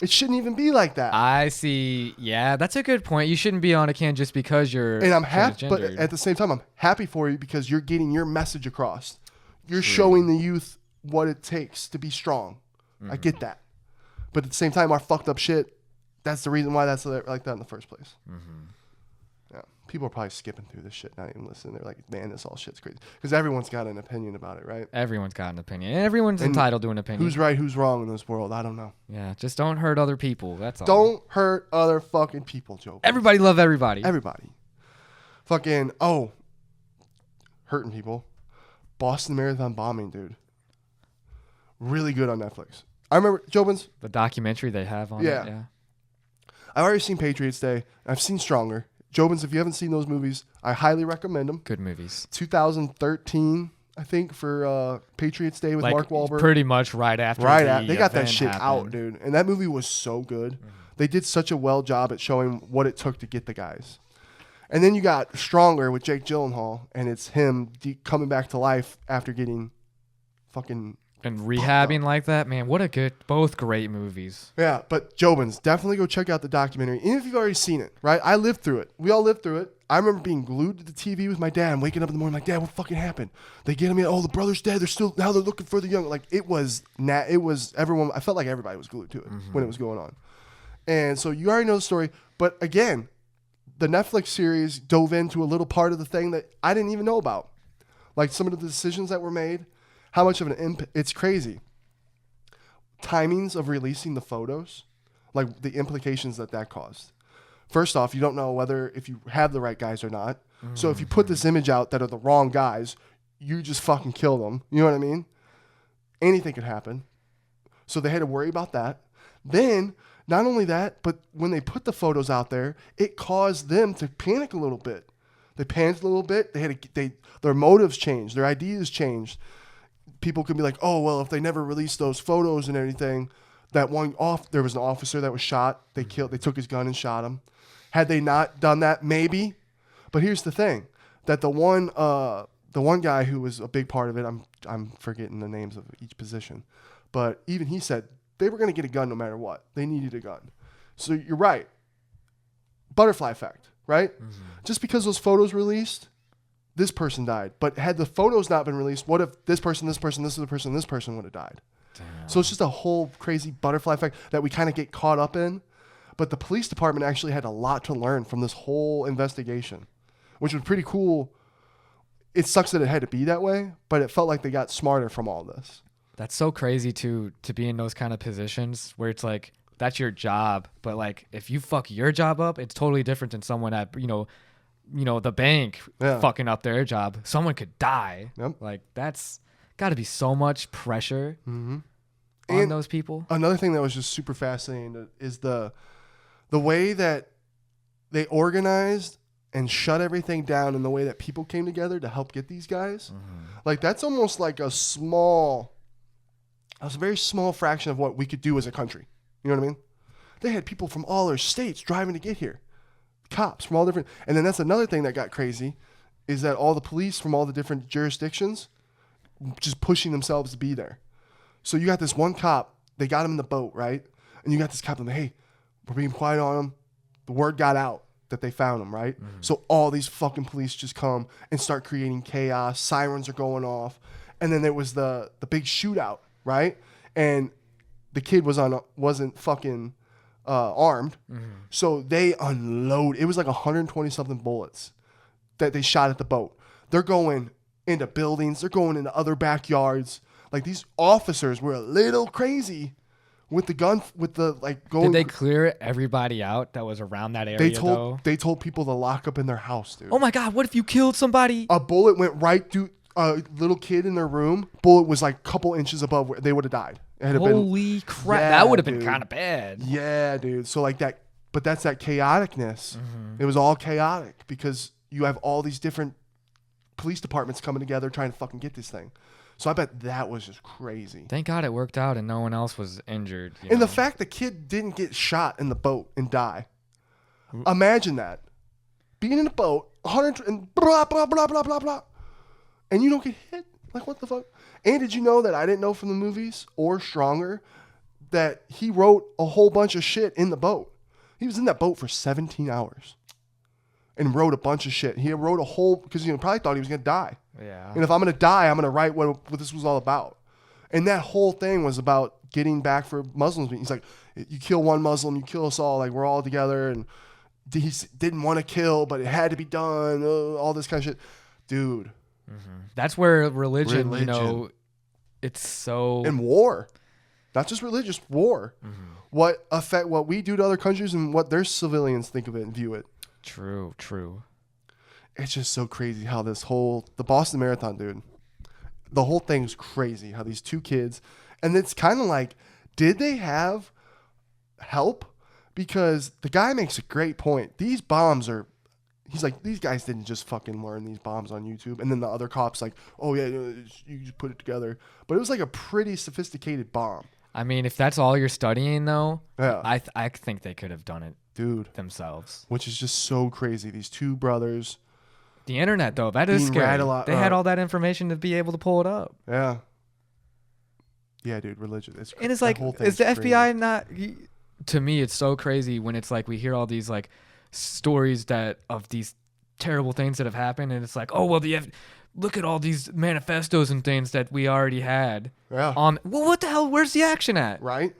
It shouldn't even be like that. I see. Yeah, that's a good point. You shouldn't be on a can just because you're. And I'm happy, but at the same time, I'm happy for you because you're getting your message across. You're showing the youth what it takes to be strong. Mm-hmm. I get that. But at the same time, our fucked up shit, that's the reason why that's like that in the first place. Mm-hmm. Yeah. People are probably skipping through this shit, not even listening. They're like, man, this all shit's crazy. Because everyone's got an opinion about it, right? Everyone's got an opinion. And everyone's entitled to an opinion. Who's right, who's wrong in this world? I don't know. Yeah, just don't hurt other people. That's all. Don't hurt other fucking people, Joe. Everybody love everybody. Everybody. Fucking, hurting people. Boston Marathon bombing, dude. Really good on Netflix. I remember, Jobins. The documentary they have on it. Yeah. I've already seen Patriots Day. I've seen Stronger. Jobins, if you haven't seen those movies, I highly recommend them. Good movies. 2013, I think, for Patriots Day with Mark Wahlberg. Pretty much right after. They got that shit out, dude. And that movie was so good. Mm-hmm. They did such a well job at showing what it took to get the guys. And then you got Stronger with Jake Gyllenhaal, and it's him coming back to life after getting fucking... And rehabbing like that, man, both great movies. Yeah, but Jobins, definitely go check out the documentary. Even if you've already seen it, right? I lived through it. We all lived through it. I remember being glued to the TV with my dad and waking up in the morning like, Dad, what fucking happened? They get me, the brother's dead. Now they're looking for the young. Like, it was everyone, I felt like everybody was glued to it when it was going on. And so you already know the story. But again, the Netflix series dove into a little part of the thing that I didn't even know about. Like some of the decisions that were made. How much of an impact? It's crazy. Timings of releasing the photos, like the implications that caused. First off, you don't know if you have the right guys or not. Mm-hmm. So if you put this image out that are the wrong guys, you just fucking kill them. You know what I mean? Anything could happen. So they had to worry about that. Then, not only that, but when they put the photos out there, it caused them to panic a little bit. They panicked a little bit. Their motives changed. Their ideas changed. People could be like, oh, well, if they never released those photos and everything, there was an officer that was shot. They took his gun and shot him. Had they not done that, maybe. But here's the thing, that the one guy who was a big part of it, I'm forgetting the names of each position, but even he said they were going to get a gun no matter what. They needed a gun. So you're right. Butterfly effect, right? Mm-hmm. Just because those photos released, this person died. But had the photos not been released, what if this person would have died? Damn. So it's just a whole crazy butterfly effect that we kind of get caught up in. But the police department actually had a lot to learn from this whole investigation, which was pretty cool. It sucks that it had to be that way, but it felt like they got smarter from all this. That's so crazy to be in those kind of positions where it's like that's your job, but like if you fuck your job up, it's totally different than someone at the bank fucking up their job. Someone could die. Yep. Like that's got to be so much pressure on those people. Another thing that was just super fascinating is the way that they organized and shut everything down, and the way that people came together to help get these guys. Like that's almost like a very small fraction of what we could do as a country. You know what I mean? They had people from all their states driving to get here. Cops from all different. And then that's another thing that got crazy is that all the police from all the different jurisdictions just pushing themselves to be there. So you got this one cop, they got him in the boat, right? And you got this cop, like, hey, we're being quiet on him. The word got out that they found him, right? So all these fucking police just come and start creating chaos. Sirens are going off. And then there was the big shootout, right? And the kid wasn't fucking armed. So they unload. It was like 120 something bullets that they shot at the boat. They're going into buildings. They're going into other backyards. Like these officers were a little crazy with the gun, with the like going. Did they clear everybody out that was around that area? They told people to lock up in their house, dude. Oh my God! What if you killed somebody? A bullet went right through a little kid in their room. Bullet was like a couple inches above where they would have died. Holy crap! Yeah, that would have been dude. kind of bad. Yeah, dude. So like that, but that's that chaoticness. It was all chaotic because you have all these different police departments coming together trying to fucking get this thing. So I bet that was just crazy. Thank God it worked out and no one else was injured. And the fact the kid didn't get shot in the boat and die. Imagine that. Being in a boat, 100 and blah, blah, blah, blah, blah, blah. And you don't get hit? Like, what the fuck? And did you know that I didn't know from the movies or Stronger that he wrote a whole bunch of shit in the boat? He was in that boat for 17 hours and wrote a bunch of shit. He wrote a whole, because he probably thought he was going to die. Yeah. And if I'm going to die, I'm going to write what this was all about. And that whole thing was about getting back for Muslims. He's like, you kill one Muslim, you kill us all. Like, we're all together. And he didn't want to kill, but it had to be done. All this kind of shit. Dude. That's where religion, it's so... And war. Not just religious, war. What we do to other countries and what their civilians think of it and view it. True. It's just so crazy how the Boston Marathon, dude, the whole thing's crazy. How these two kids, and it's kind of like, did they have help? Because the guy makes a great point. These bombs he's like, these guys didn't just fucking learn these bombs on YouTube. And then the other cop's like, oh yeah, you just put it together. But it was like a pretty sophisticated bomb. I mean, if that's all you're studying though, Yeah. I think they could have done it, dude, themselves. Which is just so crazy. These two brothers. The internet, though, that is scary. They had all that information to be able to pull it up. Yeah. Yeah, dude, religion. And it's like, is the FBI not... To me, it's so crazy when it's like we hear all these like stories of these terrible things that have happened, and it's like, oh, well, look at all these manifestos and things that we already had. Yeah. Well, what the hell? Where's the action at? Right?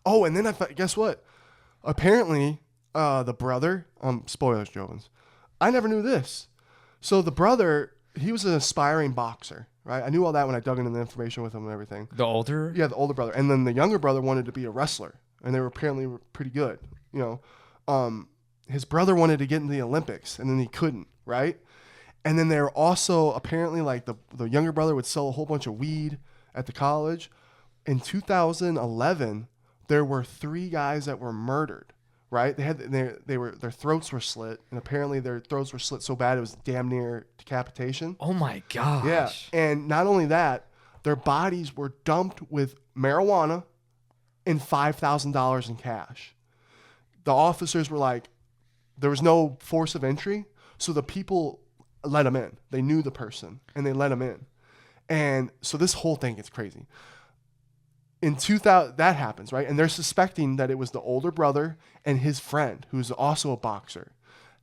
Oh, and then guess what? Apparently, the brother... spoilers, Jobins. I never knew this. So the brother, he was an aspiring boxer, right? I knew all that when I dug into the information with him and everything. The older? Yeah, the older brother. And then the younger brother wanted to be a wrestler, and they were apparently pretty good. His brother wanted to get into the Olympics, and then he couldn't, right? And then they were also apparently like the younger brother would sell a whole bunch of weed at the college. In 2011, there were 3 guys that were murdered. Right? Their throats were slit, and apparently their throats were slit so bad it was damn near decapitation. Oh my gosh. Yeah. And not only that, their bodies were dumped with marijuana and $5,000 in cash. The officers were like, there was no force of entry, so the people let them in. They knew the person, and they let them in. And so this whole thing gets crazy. In 2000, that happens, right? And they're suspecting that it was the older brother and his friend, who's also a boxer.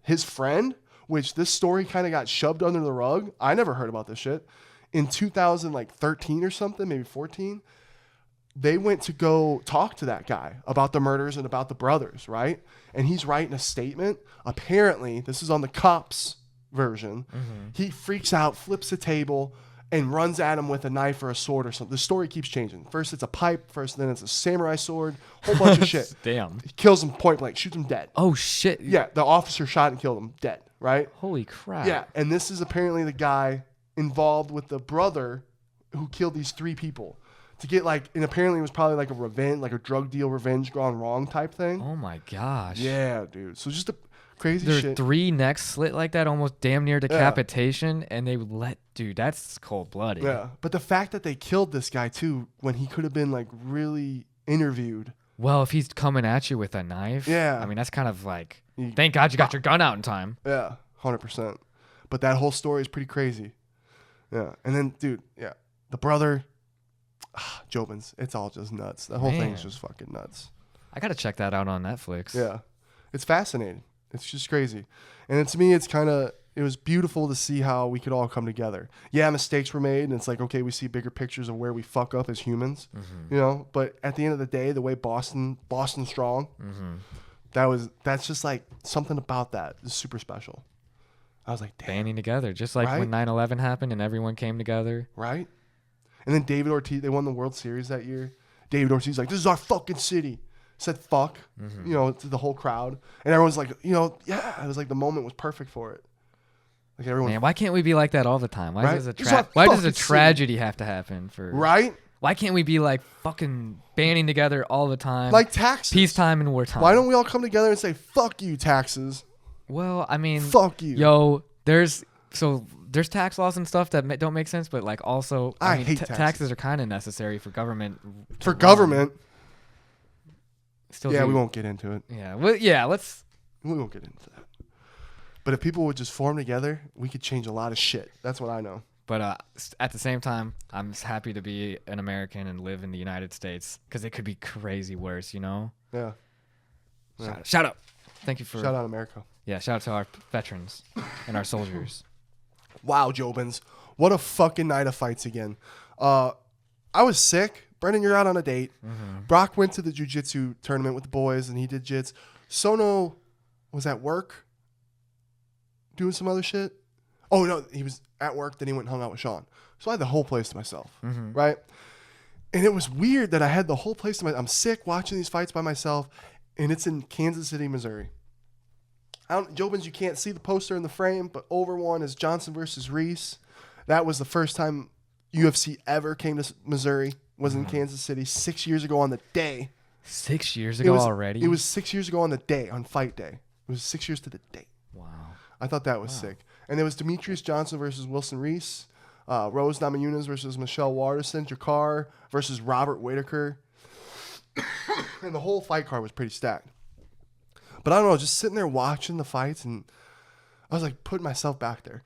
His friend, which this story kind of got shoved under the rug. I never heard about this shit. In 2013 or something, maybe 14, they went to go talk to that guy about the murders and about the brothers, right? And he's writing a statement. Apparently, this is on the cops' version. He freaks out, flips the table, and runs at him with a knife or a sword or something. The story keeps changing. First it's a pipe, then it's a samurai sword, whole bunch of shit. Damn. He kills him point blank, shoots him dead. Oh, shit. Yeah, the officer shot and killed him dead, right? Holy crap. Yeah, and this is apparently the guy involved with the brother who killed these 3 people. To get like, and apparently it was probably like a revenge, like a drug deal revenge gone wrong type thing. Oh my gosh. Yeah, dude. So just a crazy There's shit. 3 necks slit like that, almost damn near decapitation, and they would dude, that's cold blooded. Yeah, but the fact that they killed this guy too, when he could have been like really interviewed. Well, if he's coming at you with a knife, Yeah. I mean that's kind of like, thank God you got your gun out in time. Yeah, 100%. But that whole story is pretty crazy. Yeah, and then dude, the brother. Jobins, it's all just nuts. The whole thing's just fucking nuts. I gotta check that out on Netflix. Yeah, it's fascinating. It's just crazy, and to me, it was beautiful to see how we could all come together. Yeah, mistakes were made, and it's like, okay, we see bigger pictures of where we fuck up as humans, you know. But at the end of the day, the way Boston strong, that's just like something about that is super special. I was like, damn. Banding together, just like when 9/11 happened and everyone came together. Right. And then David Ortiz, they won the World Series that year. David Ortiz like, this is our fucking city. Said fuck, you know, to the whole crowd. And everyone's like, you know, yeah. It was like the moment was perfect for it. Like everyone. Man, why can't we be like that all the time? Why Right? does Why a tragedy have to happen for? Right? Why can't we be like fucking banding together all the time? Like taxes. Peacetime and wartime. Why don't we all come together and say, fuck you, taxes? Well, I mean, fuck you. Yo, there's tax laws and stuff that don't make sense, but like also, I mean, hate taxes. Taxes are kind of necessary for government. For government. Still yeah, we won't get into it. Yeah, well, yeah, we won't get into that. But if people would just form together, we could change a lot of shit. That's what I know. But at the same time, I'm just happy to be an American and live in the United States because it could be crazy worse, you know? Yeah. Shout out. Thank you for. Shout out America. Yeah, shout out to our veterans and our soldiers. Wow, Jobins. What a fucking night of fights again. I was sick. Brenden, you're out on a date. Brock went to the jiu-jitsu tournament with the boys, and he did jits. Sono was at work doing some other shit. Oh, no, he was at work, then he went and hung out with Sean. So I had the whole place to myself, right? And it was weird that I had the whole place to myself. I'm sick watching these fights by myself, and it's in Kansas City, Missouri. Jobins, you can't see the poster in the frame, but over one is Johnson versus Reese. That was the first time UFC ever came to Missouri, was in Kansas City 6 years ago on the day. 6 years ago already? It was 6 years ago on the day, on fight day. It was 6 years to the day. Wow. I thought that was sick. And there was Demetrius Johnson versus Wilson Reese, Rose Namajunas versus Michelle Waterson, Jakar versus Robert Whitaker. And the whole fight card was pretty stacked. But I don't know, just sitting there watching the fights, and I was like putting myself back there.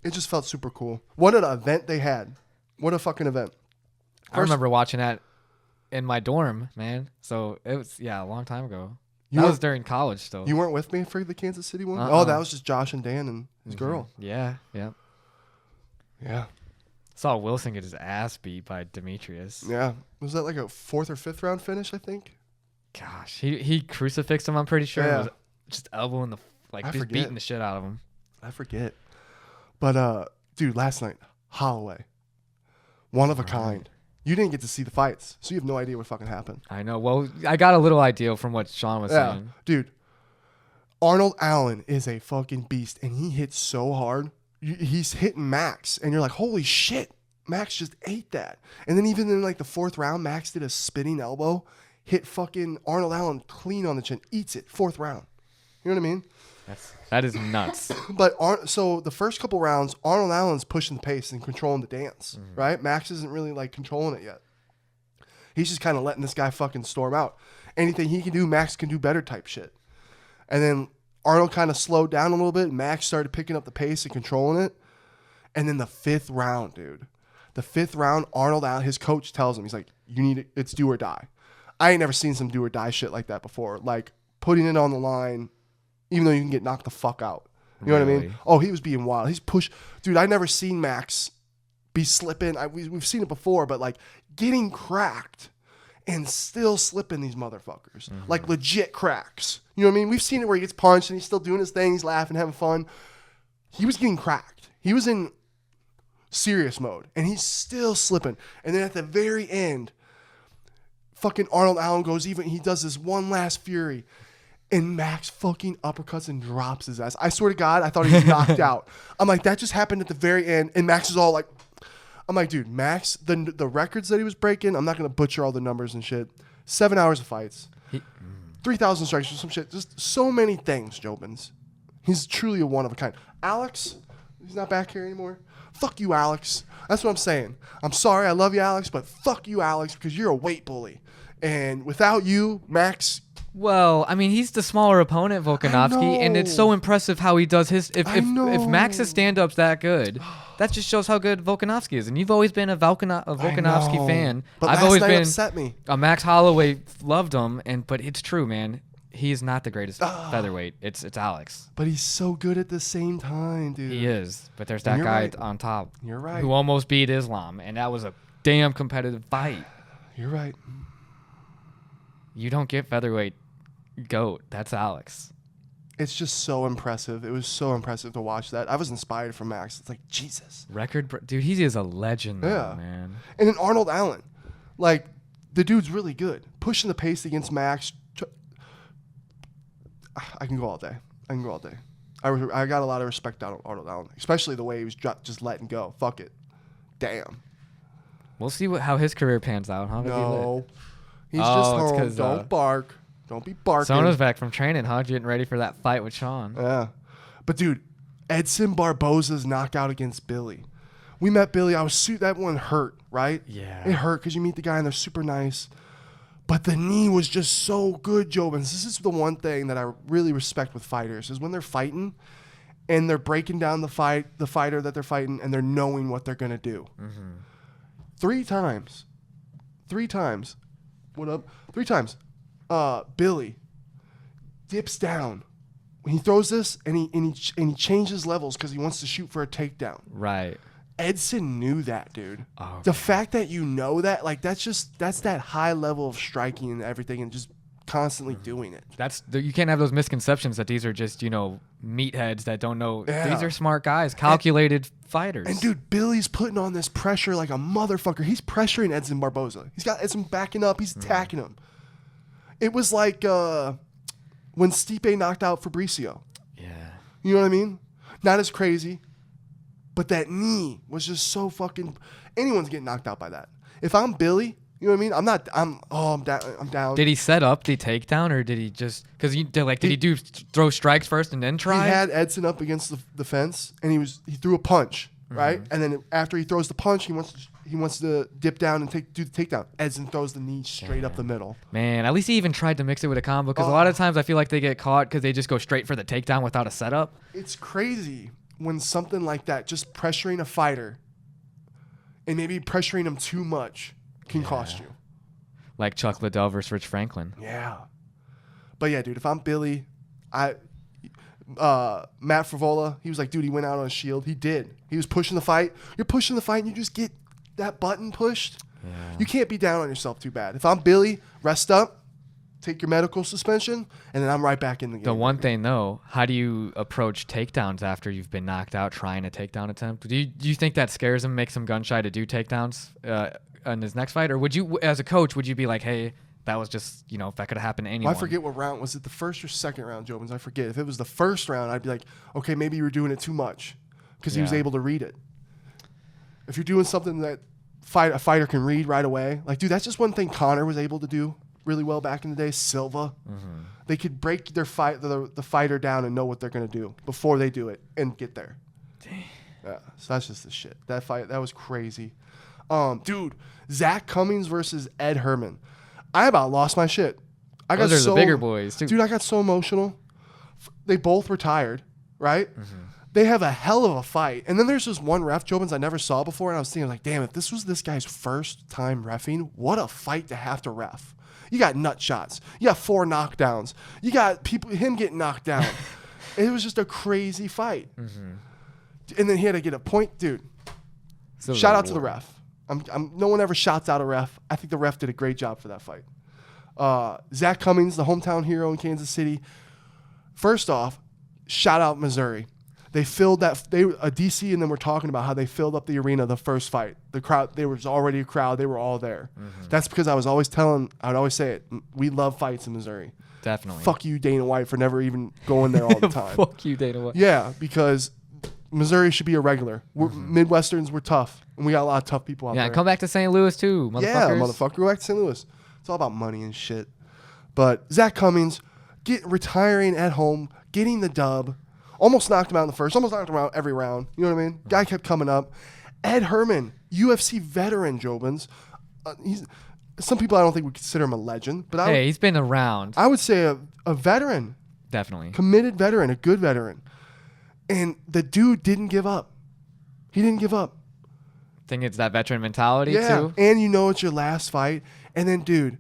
It just felt super cool. What an event they had. What a fucking event. I remember watching that in my dorm, man. So it was, a long time ago. That was during college still. You weren't with me for the Kansas City one? Oh, that was just Josh and Dan and his girl. Yeah. Saw Wilson get his ass beat by Demetrius. Yeah. Was that like a 4th or 5th round finish, I think? Gosh, he crucifixed him, I'm pretty sure. Yeah. Was just elbowing just beating the shit out of him. I forget. But, dude, last night, Holloway. One of a kind. You didn't get to see the fights, so you have no idea what fucking happened. I know. Well, I got a little idea from what Sean was saying. Dude, Arnold Allen is a fucking beast, and he hits so hard. He's hitting Max, and you're like, holy shit, Max just ate that. And then even in like the 4th round, Max did a spinning elbow, hit fucking Arnold Allen clean on the chin, eats it, 4th round. You know what I mean? That is nuts. But so the first couple rounds, Arnold Allen's pushing the pace and controlling the dance, right? Max isn't really like controlling it yet. He's just kind of letting this guy fucking storm out. Anything he can do, Max can do better type shit. And then Arnold kind of slowed down a little bit. Max started picking up the pace and controlling it. And then the 5th round, dude. The 5th round, Arnold Allen, his coach tells him, he's like, it's do or die. I ain't never seen some do or die shit like that before. Like putting it on the line, even though you can get knocked the fuck out. You know what I mean? Oh, he was being wild. He's pushed. Dude, I've never seen Max be slipping. We've seen it before, but like getting cracked and still slipping these motherfuckers. Like legit cracks. You know what I mean? We've seen it where he gets punched and he's still doing his thing. He's laughing, having fun. He was getting cracked. He was in serious mode, and he's still slipping. And then at the very end, fucking Arnold Allen goes even. He does this one last fury, and Max fucking uppercuts and drops his ass. I swear to God, I thought he was knocked out. I'm like, that just happened at the very end, and Max is all like, I'm like, dude, Max, the records that he was breaking, I'm not gonna butcher all the numbers and shit. 7 hours of fights, 3,000 strikes or some shit. Just so many things, Jobins. He's truly a one of a kind. Alex, he's not back here anymore. Fuck you, Alex. That's what I'm saying. I'm sorry, I love you, Alex, but fuck you, Alex, because you're a weight bully. And without you, Max. Well, I mean, he's the smaller opponent, Volkanovski, and it's so impressive how he does his. If Max's stand-up's that good, that just shows how good Volkanovski is. And you've always been a Volkanovski fan. But I've last always night been upset me. a Max Holloway loved him, but it's true, man. He is not the greatest featherweight. It's Alex. But he's so good at the same time, dude. He is. But there's that guy on top. You're right. Who almost beat Islam, and that was a damn competitive fight. You're right. You don't get featherweight GOAT. That's Alex. It's just so impressive. It was so impressive to watch that. I was inspired from Max. It's like, Jesus. Dude, he is a legend, though, man. And then Arnold Allen. Like, the dude's really good. Pushing the pace against Max. I can go all day. I got a lot of respect out of Arnold Allen, especially the way he was just letting go. Fuck it. Damn. We'll see how his career pans out, huh? No. He's just home. Don't bark. Don't be barking. Sona's back from training, huh? Getting ready for that fight with Sean. Yeah. But, dude, Edson Barboza's knockout against Billy. We met Billy. That one hurt, right? Yeah. It hurt because you meet the guy and they're super nice. But the knee was just so good, Jobins. This is the one thing that I really respect with fighters is when they're fighting and they're breaking down the fighter that they're fighting, and they're knowing what they're going to do. Mm-hmm. 3 times. What up? 3 times. Billy dips down when he throws this, and he changes levels because he wants to shoot for a takedown. Right. Edson knew that, dude. Okay. The fact that you know that, like, that's that high level of striking and everything, and just constantly doing it. You can't have those misconceptions that these are just, meatheads that don't know. Yeah. These are smart guys, calculated fighters. And dude, Billy's putting on this pressure like a motherfucker. He's pressuring Edson Barboza. He's got Edson backing up. He's attacking him. It was like when Stipe knocked out Fabricio. Yeah. You know what I mean? Not as crazy, but that knee was just so fucking. Anyone's getting knocked out by that. If I'm Billy, you know what I mean? I'm down. Did he set up the takedown, or did he just? Because did he do throw strikes first and then try? He had Edson up against the fence, and he threw a punch, right? And then after he throws the punch, he wants to dip down and do the takedown. Edson throws the knee straight up the middle. Man, at least he even tried to mix it with a combo, because a lot of times I feel like they get caught because they just go straight for the takedown without a setup. It's crazy when something like that, just pressuring a fighter and maybe pressuring him too much, can cost you. Like Chuck Liddell versus Rich Franklin. Yeah. But yeah, dude, if I'm Billy, Matt Frivola, he was like, dude, he went out on a shield. He did. He was pushing the fight. You're pushing the fight and you just get that button pushed. Yeah. You can't be down on yourself too bad. If I'm Billy, rest up, take your medical suspension, and then I'm right back in the game. The one thing, though, how do you approach takedowns after you've been knocked out trying a takedown attempt? Do you think that scares him, makes him gun shy to do takedowns in his next fight? Or would you, as a coach, would you be like, hey, that was just, if that could have happened to anyone? Well, I forget what round. Was it the first or second round, Jobins? I forget. If it was the first round, I'd be like, okay, maybe you were doing it too much, because he was able to read it. If you're doing something that a fighter can read right away, like, dude, that's just one thing Conor was able to do really well back in the day. Silva, they could break the fighter down and know what they're gonna do before they do it and get there. Damn. Yeah, so that's just the shit. That fight, that was crazy. Dude, Zach Cummings versus Ed Herman. I about lost my shit. Those are the bigger boys too. Dude, I got so emotional. They both retired, right? They have a hell of a fight. And then there's this one ref, Jobins, I never saw before, and I was thinking, like, damn, if this was this guy's first time reffing, what a fight to have to ref. You got nut shots. You got 4 knockdowns. You got him getting knocked down. It was just a crazy fight. And then he had to get a point. Dude, shout out to the ref. No one ever shouts out a ref. I think the ref did a great job for that fight. Zach Cummings, the hometown hero in Kansas City. First off, shout out Missouri. They filled that. DC and them were talking about how they filled up the arena the first fight. The crowd, there was already a crowd. They were all there. Mm-hmm. That's because I would always say it. We love fights in Missouri. Definitely. Fuck you, Dana White, for never even going there all the time. Fuck you, Dana White. Yeah, because Missouri should be a regular. Midwesterns, we're tough. And we got a lot of tough people out there. Yeah, come back to St. Louis too, motherfuckers. Yeah, motherfucker. Go back to St. Louis. It's all about money and shit. But Zach Cummings retiring at home, getting the dub. Almost knocked him out in the first. Almost knocked him out every round. You know what I mean? Guy kept coming up. Ed Herman, UFC veteran, Jobins. Some people I don't think would consider him a legend. But he's been around. I would say a veteran. Definitely. Committed veteran, a good veteran. And the dude didn't give up. He didn't give up. I think it's that veteran mentality too. And you know it's your last fight. And then, dude,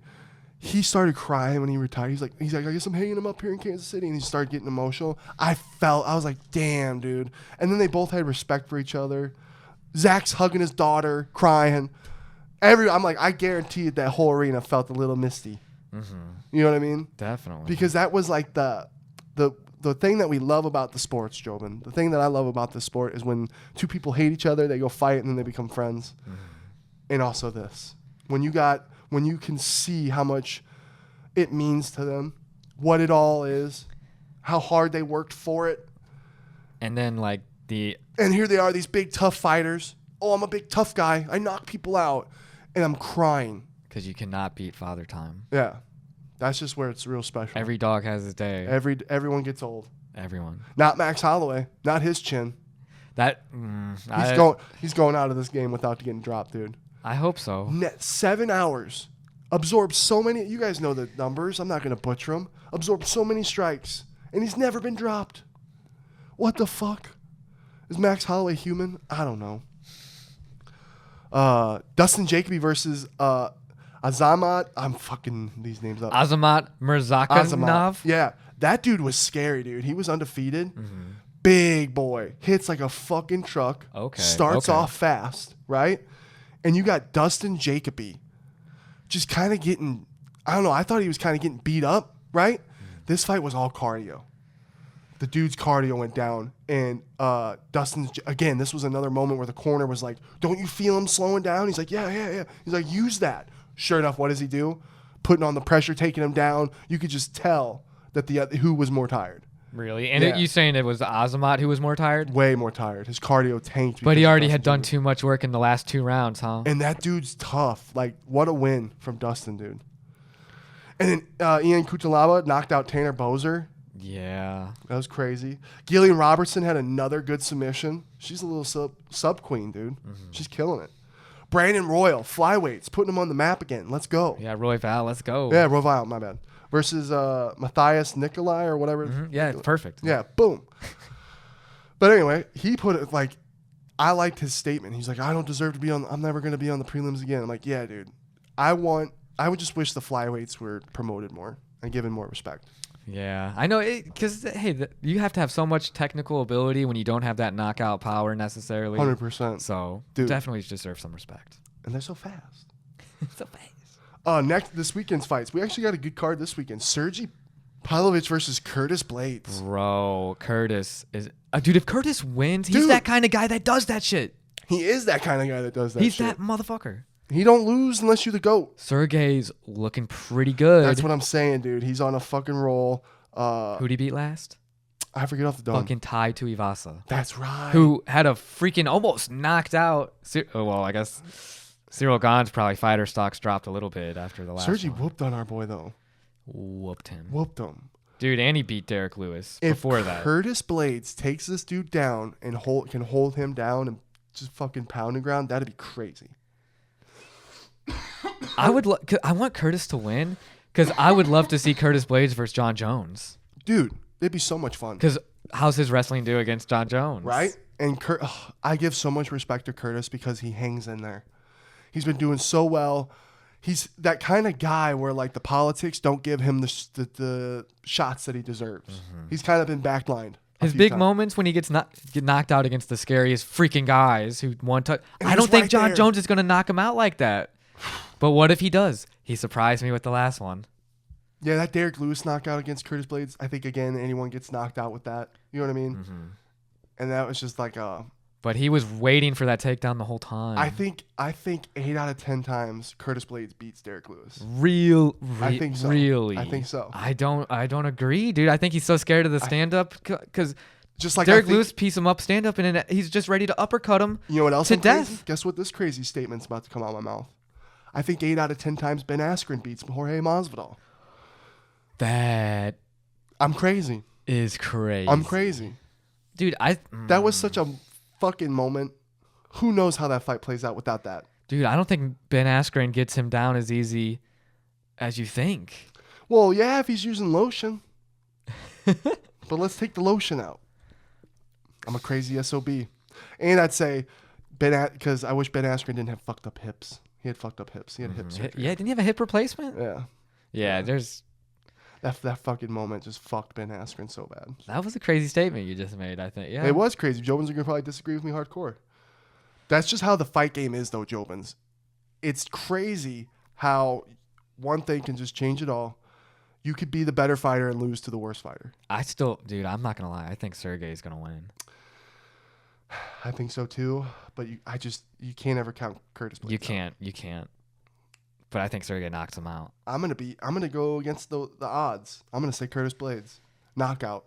he started crying when he retired. He's like, I guess I'm hanging him up here in Kansas City. And he started getting emotional. I was like, damn, dude. And then they both had respect for each other. Zach's hugging his daughter, crying. I'm like, I guarantee that whole arena felt a little misty. Mm-hmm. You know what I mean? Definitely. Because that was like the thing that we love about the sports, Jobin. The thing that I love about the sport is when two people hate each other, they go fight, and then they become friends. Mm-hmm. And also this. When you can see how much it means to them, what it all is, how hard they worked for it. And then and here they are, these big tough fighters. Oh, I'm a big tough guy. I knock people out. And I'm crying. Because you cannot beat Father Time. Yeah. That's just where it's real special. Every dog has his day. Everyone gets old. Everyone. Not Max Holloway. Not his chin. He's going out of this game without getting dropped, dude. I hope so. 7 hours. Absorbed so many. You guys know the numbers. I'm not going to butcher them. Absorbed so many strikes. And he's never been dropped. What the fuck? Is Max Holloway human? I don't know. Dustin Jacoby versus Azamat. I'm fucking these names up. Azamat Murzakanov. Yeah. That dude was scary, dude. He was undefeated. Mm-hmm. Big boy. Hits like a fucking truck. Okay. Starts off fast, right? And you got Dustin Jacoby just kind of getting, I don't know, I thought he was kind of getting beat up, right? This fight was all cardio. The dude's cardio went down. And Dustin's, again, this was another moment where the corner was like, don't you feel him slowing down? He's like, yeah. He's like, use that. Sure enough, what does he do? Putting on the pressure, taking him down. You could just tell that who was more tired. Really? And you saying it was Azamat who was more tired? Way more tired. His cardio tanked. But he already had done too much work in the last 2 rounds, huh? And that dude's tough. Like, what a win from Dustin, dude. And then Ian Kutalaba knocked out Tanner Bozer. Yeah. That was crazy. Gillian Robertson had another good submission. She's a little sub queen, dude. Mm-hmm. She's killing it. Brandon Royal, flyweights, putting him on the map again. Let's go. Yeah, Roy Val, let's go. Yeah, Roy Val, my bad. Versus Matthias Nikolai or whatever. Mm-hmm. Yeah, perfect. Yeah, boom. But anyway, he put it like, I liked his statement. He's like, I don't deserve to be on, I'm never going to be on the prelims again. I'm like, yeah, dude. I would just wish the flyweights were promoted more and given more respect. Yeah, I know because, hey, you have to have so much technical ability when you don't have that knockout power necessarily. 100%. So, dude, definitely deserve some respect. And they're so fast. So fast. This weekend's fights. We actually got a good card this weekend. Sergey Pavlovich versus Curtis Blades. Bro, Curtis is... dude, if Curtis wins, he's that kind of guy that does that shit. He is that kind of guy that does that shit. He's that motherfucker. He don't lose unless you're the GOAT. Sergey's looking pretty good. That's what I'm saying, dude. He's on a fucking roll. Who'd he beat last? I forget off the dome. Fucking Tai Tuivasa. That's right. Who had a freaking almost knocked out... well, I guess Cyril Gane's probably fighter stocks dropped a little bit after the last Sergey one. whooped on our boy, though. Whooped him. Dude, and he beat Derek Lewis before that. If Curtis Blades takes this dude down and can hold him down and just fucking pound the ground, that'd be crazy. I want Curtis to win because I would love to see Curtis Blades versus John Jones. Dude, it'd be so much fun. Because how's his wrestling do against John Jones? Right? And I give so much respect to Curtis because he hangs in there. He's been doing so well. He's that kind of guy where like the politics don't give him the shots that he deserves. Mm-hmm. He's kind of been backlined. His big moments when he get knocked out against the scariest freaking guys who I don't think John Jones is going to knock him out like that. But what if he does? He surprised me with the last one. Yeah, that Derek Lewis knockout against Curtis Blades. I think, again, anyone gets knocked out with that. You know what I mean? Mm-hmm. and that was just like But he was waiting for that takedown the whole time. I think 8 out of 10 times Curtis Blades beats Derek Lewis. I think so. Really? I think so. I don't agree, dude. I think he's so scared of the stand-up because just like Derek Lewis piece him up stand-up, and then he's just ready to uppercut him. You know what else? To death. Crazy? Guess what? This crazy statement's about to come out of my mouth. I think 8 out of 10 times Ben Askren beats Jorge Masvidal. That I'm crazy. Is crazy. I'm crazy, dude. That was such a fucking moment. Who knows how that fight plays out without that? Dude, I don't think Ben Askren gets him down as easy as you think. Well, yeah, if he's using lotion. But let's take the lotion out. I'm a crazy SOB. And I'd say because I wish Ben Askren didn't have fucked up hips. He had fucked up hips. He had hip surgery. Yeah, didn't he have a hip replacement? Yeah, there's... That fucking moment just fucked Ben Askren so bad. That was a crazy statement you just made, I think. Yeah, it was crazy. Jobins are going to probably disagree with me hardcore. That's just how the fight game is, though, Jobins. It's crazy how one thing can just change it all. You could be the better fighter and lose to the worst fighter. Dude, I'm not going to lie. I think Sergey's going to win. I think so, too. But you can't ever count Curtis Blades. You can't. But I think Sergey knocks him out. I'm gonna go against the odds. I'm gonna say Curtis Blades. Knockout.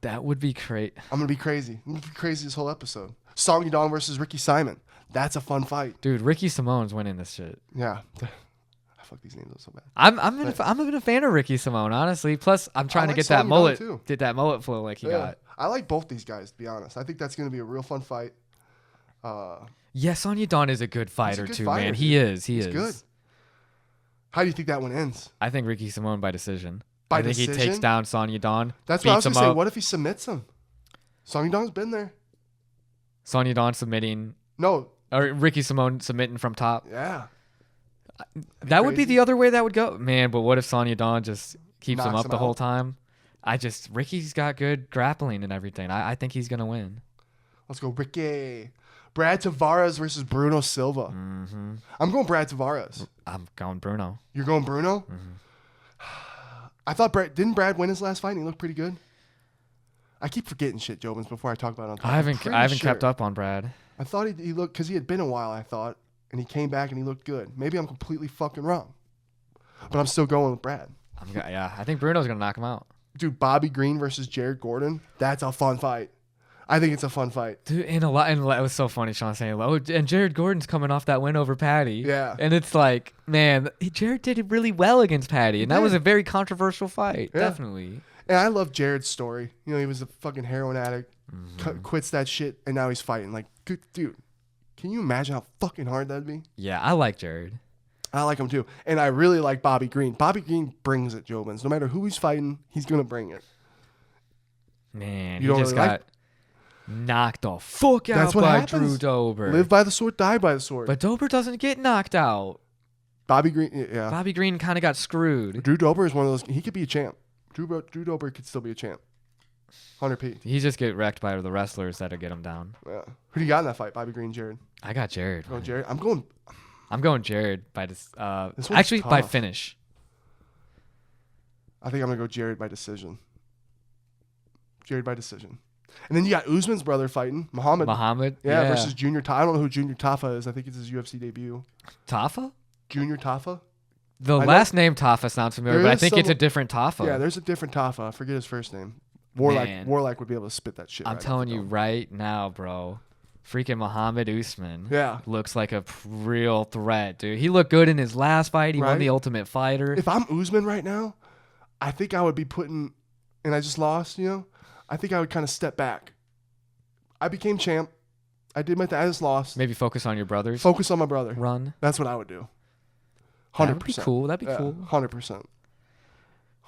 That would be great. I'm gonna be crazy. I'm gonna be crazy this whole episode. Song Yadong versus Ricky Simon. That's a fun fight. Dude, Ricky Simone's winning this shit. Yeah. I fuck these names up so bad. I'm a fan of Ricky Simone, honestly. Plus, I'm trying to get that mullet. Get that mullet flow like he got. I like both these guys, to be honest. I think that's gonna be a real fun fight. Sonya Dawn is a good fighter too, man. He's good. How do you think that one ends? I think Ricky Simone by decision. I think he takes down Sonya Dawn. That's what I was gonna say. What if he submits him? Sonya Dawn's been there. Sonya Dawn submitting. No. Or Ricky Simone submitting from top. Yeah. That would be the other way that would go, man. But what if Sonya Dawn just keeps him up the whole time? Ricky's got good grappling and everything. I think he's gonna win. Let's go, Ricky. Brad Tavares versus Bruno Silva. Mm-hmm. I'm going Brad Tavares. I'm going Bruno. You're going Bruno? Mm-hmm. I thought didn't Brad win his last fight and he looked pretty good? I keep forgetting shit, Jobins, before I talk about it on top. I haven't kept up on Brad. I thought he looked, because he had been a while, I thought, and he came back and he looked good. Maybe I'm completely fucking wrong. But I'm still going with Brad. I think Bruno's going to knock him out. Dude, Bobby Green versus Jared Gordon. That's a fun fight. I think it's a fun fight. Dude, and it was so funny, Sean saying, and Jared Gordon's coming off that win over Patty. Yeah. And it's like, man, Jared did really well against Patty, and that was a very controversial fight. Yeah. Definitely. And I love Jared's story. You know, he was a fucking heroin addict, quits that shit, and now he's fighting. Like, dude, can you imagine how fucking hard that'd be? Yeah, I like Jared. I like him too. And I really like Bobby Green. Bobby Green brings it, Jobins. No matter who he's fighting, he's going to bring it. Man, he just got knocked the fuck out by Drew Dober. Live by the sword, die by the sword. But Dober doesn't get knocked out. Bobby Green, yeah. Bobby Green kind of got screwed. Drew Dober is one of those. He could be a champ. Drew Dober could still be a champ. 100p. He just get wrecked by the wrestlers that'll get him down. Yeah. Who do you got in that fight? Bobby Green, Jared. I got Jared. Oh, Jared. I'm going Jared by this. Actually, tough. By finish. I think I'm gonna go Jared by decision. Jared by decision. And then you got Usman's brother fighting Muhammad. Yeah, versus Junior Tafa. I don't know who Junior Tafa is. I think it's his UFC debut. Tafa? Junior Tafa? The last name Tafa sounds familiar, but I think it's a different Tafa. Yeah, there's a different Tafa. I forget his first name. Warlike would be able to spit that shit. I'm telling you right now, bro. Freaking Muhammad Usman. Yeah. Looks like a real threat, dude. He looked good in his last fight. He won the Ultimate Fighter. If I'm Usman right now, I think I would be and I just lost, I think I would kind of step back. I became champ. I did I just lost. Maybe focus on your brothers. Focus on my brother. Run. That's what I would do. 100%. That'd be cool. That'd be cool. 100%.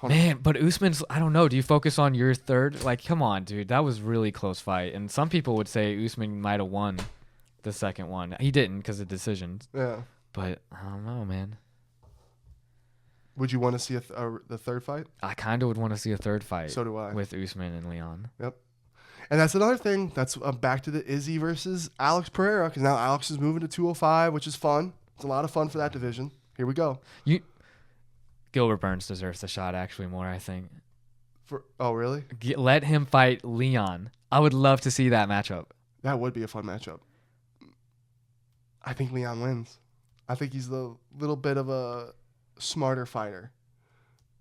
Man, but Usman's, I don't know. Do you focus on your third? Like, come on, dude. That was really close fight. And some people would say Usman might have won the second one. He didn't because of decisions. Yeah. But I don't know, man. Would you want to see the third fight? I kind of would want to see a third fight. So do I. With Usman and Leon. Yep. And that's another thing. That's back to the Izzy versus Alex Pereira, because now Alex is moving to 205, which is fun. It's a lot of fun for that division. Here we go. Gilbert Burns deserves the shot actually more, I think. Oh, really? Let him fight Leon. I would love to see that matchup. That would be a fun matchup. I think Leon wins. I think he's the little bit of a smarter fighter.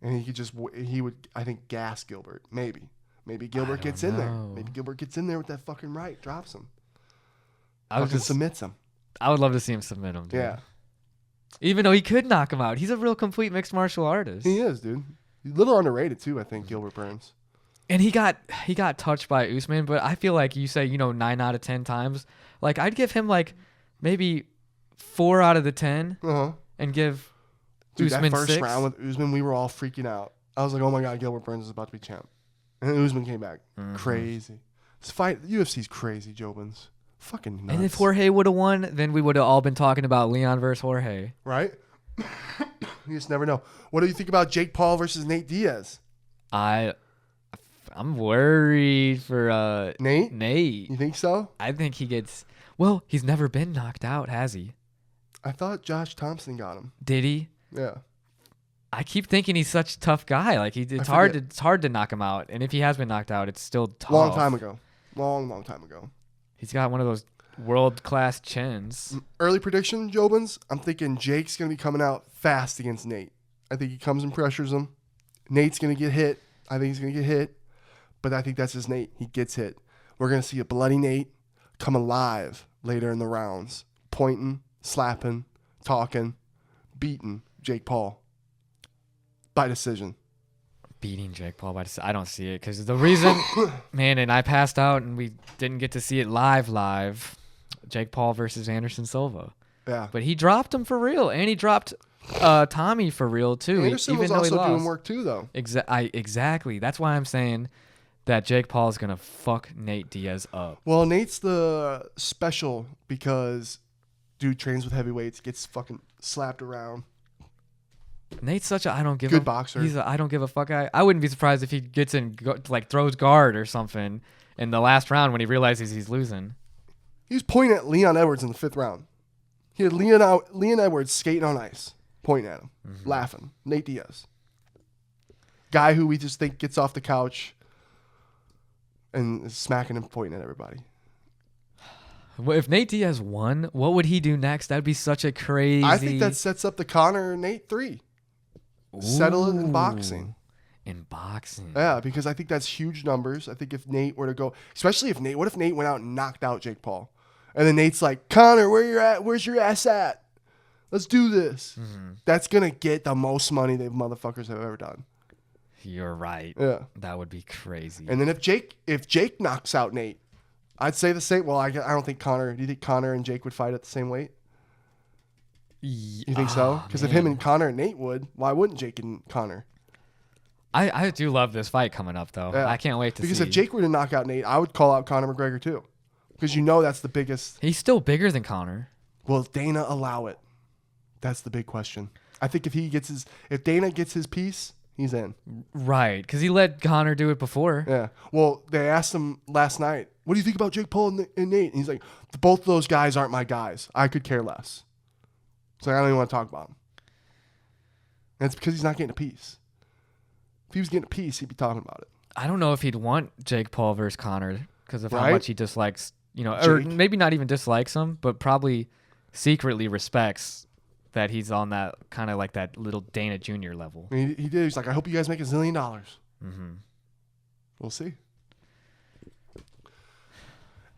And he would, I think, gas Gilbert. Maybe Gilbert gets in there. Maybe Gilbert gets in there with that fucking right, drops him. Submits him. I would love to see him submit him, dude. Yeah. Even though he could knock him out. He's a real complete mixed martial artist. He is, dude. He's a little underrated, too, I think, Gilbert Burns. And he got touched by Usman, but I feel like you say, 9 out of 10 times. Like, I'd give him, like, maybe 4 out of the 10 and give Usman that first 6. round with Usman, we were all freaking out. I was like, oh, my God, Gilbert Burns is about to be champ. And then Usman came back. Crazy. This fight, the UFC's crazy, Jobins. Fucking nuts. And if Jorge would have won, then we would have all been talking about Leon versus Jorge. Right? You just never know. What do you think about Jake Paul versus Nate Diaz? I'm worried for Nate. You think so? I think he gets... Well, he's never been knocked out, has he? I thought Josh Thompson got him. Did he? Yeah. I keep thinking he's such a tough guy. Like it's hard to knock him out. And if he has been knocked out, it's still tough. Long time ago. Long time ago. He's got one of those world-class chins. Early prediction, Jobins, I'm thinking Jake's going to be coming out fast against Nate. I think he comes and pressures him. Nate's going to get hit. I think he's going to get hit. But I think that's his Nate. He gets hit. We're going to see a bloody Nate come alive later in the rounds. Pointing, slapping, talking, beating Jake Paul. By decision. Beating Jake Paul by decision. I don't see it because the reason, man, and I passed out and we didn't get to see it live. Jake Paul versus Anderson Silva. Yeah. But he dropped him for real. And he dropped Tommy for real, too. Anderson even was though also he lost. doing work, too, though. Exactly. That's why I'm saying that Jake Paul is going to fuck Nate Diaz up. Well, Nate's the special because dude trains with heavyweights, gets fucking slapped around. Nate's such a good boxer. He's a I don't give a fuck guy. I wouldn't be surprised if he gets in, throws guard or something in the last round when he realizes he's losing. He was pointing at Leon Edwards in the 5th round. He had Leon Edwards skating on ice, pointing at him, laughing. Nate Diaz. Guy who we just think gets off the couch and is smacking and pointing at everybody. Well, if Nate Diaz won, what would he do next? That'd be such a crazy... I think that sets up the Conor Nate 3. Ooh. Settle it in boxing. In boxing. Yeah, because I think that's huge numbers. I think if Nate were to go, especially if Nate, what if Nate went out and knocked out Jake Paul? And then Nate's like, Conor, where you at? Where's your ass at? Let's do this. That's going to get the most money they motherfuckers have ever done. You're right. Yeah. That would be crazy. And then if Jake knocks out Nate, I'd say the same. Well, I don't think Conor. Do you think Conor and Jake would fight at the same weight? You think so? Because if him and Conor and Nate would, why wouldn't Jake and Conor? I do love this fight coming up, though. Yeah. I can't wait to see. Because if Jake were to knock out Nate, I would call out Conor McGregor too. Because that's the biggest. He's still bigger than Conor. Will Dana allow it? That's the big question. I think if Dana gets his piece, he's in. Right, because he let Conor do it before. Yeah. Well, they asked him last night, what do you think about Jake Paul and Nate? And he's like, both of those guys aren't my guys. I could care less. So I don't even want to talk about him. And it's because he's not getting a piece. If he was getting a piece, he'd be talking about it. I don't know if he'd want Jake Paul versus Conor because of how Right? much he dislikes, or maybe not even dislikes him, but probably secretly respects that he's on that kind of like that little Dana Jr. level. I mean, he did. He's like, I hope you guys make $1 zillion. Mm-hmm. We'll see.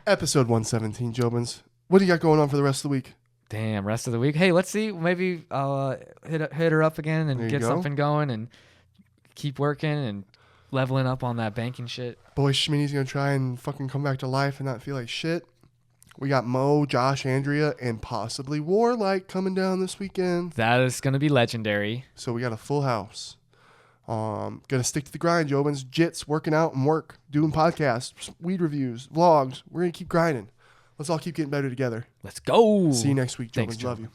Episode 117, Jobins. What do you got going on for the rest of the week? Damn, rest of the week. Hey, let's see. Maybe I'll hit her up again and get something going and keep working and leveling up on that banking shit. Boy, Schmitty's going to try and fucking come back to life and not feel like shit. We got Mo, Josh, Andrea, and possibly Warlight coming down this weekend. That is going to be legendary. So we got a full house. Gonna stick to the grind, Jobins. Jits, working out and work, doing podcasts, weed reviews, vlogs. We're going to keep grinding. Let's all keep getting better together. Let's go. See you next week, Jobins. Thanks, Love you.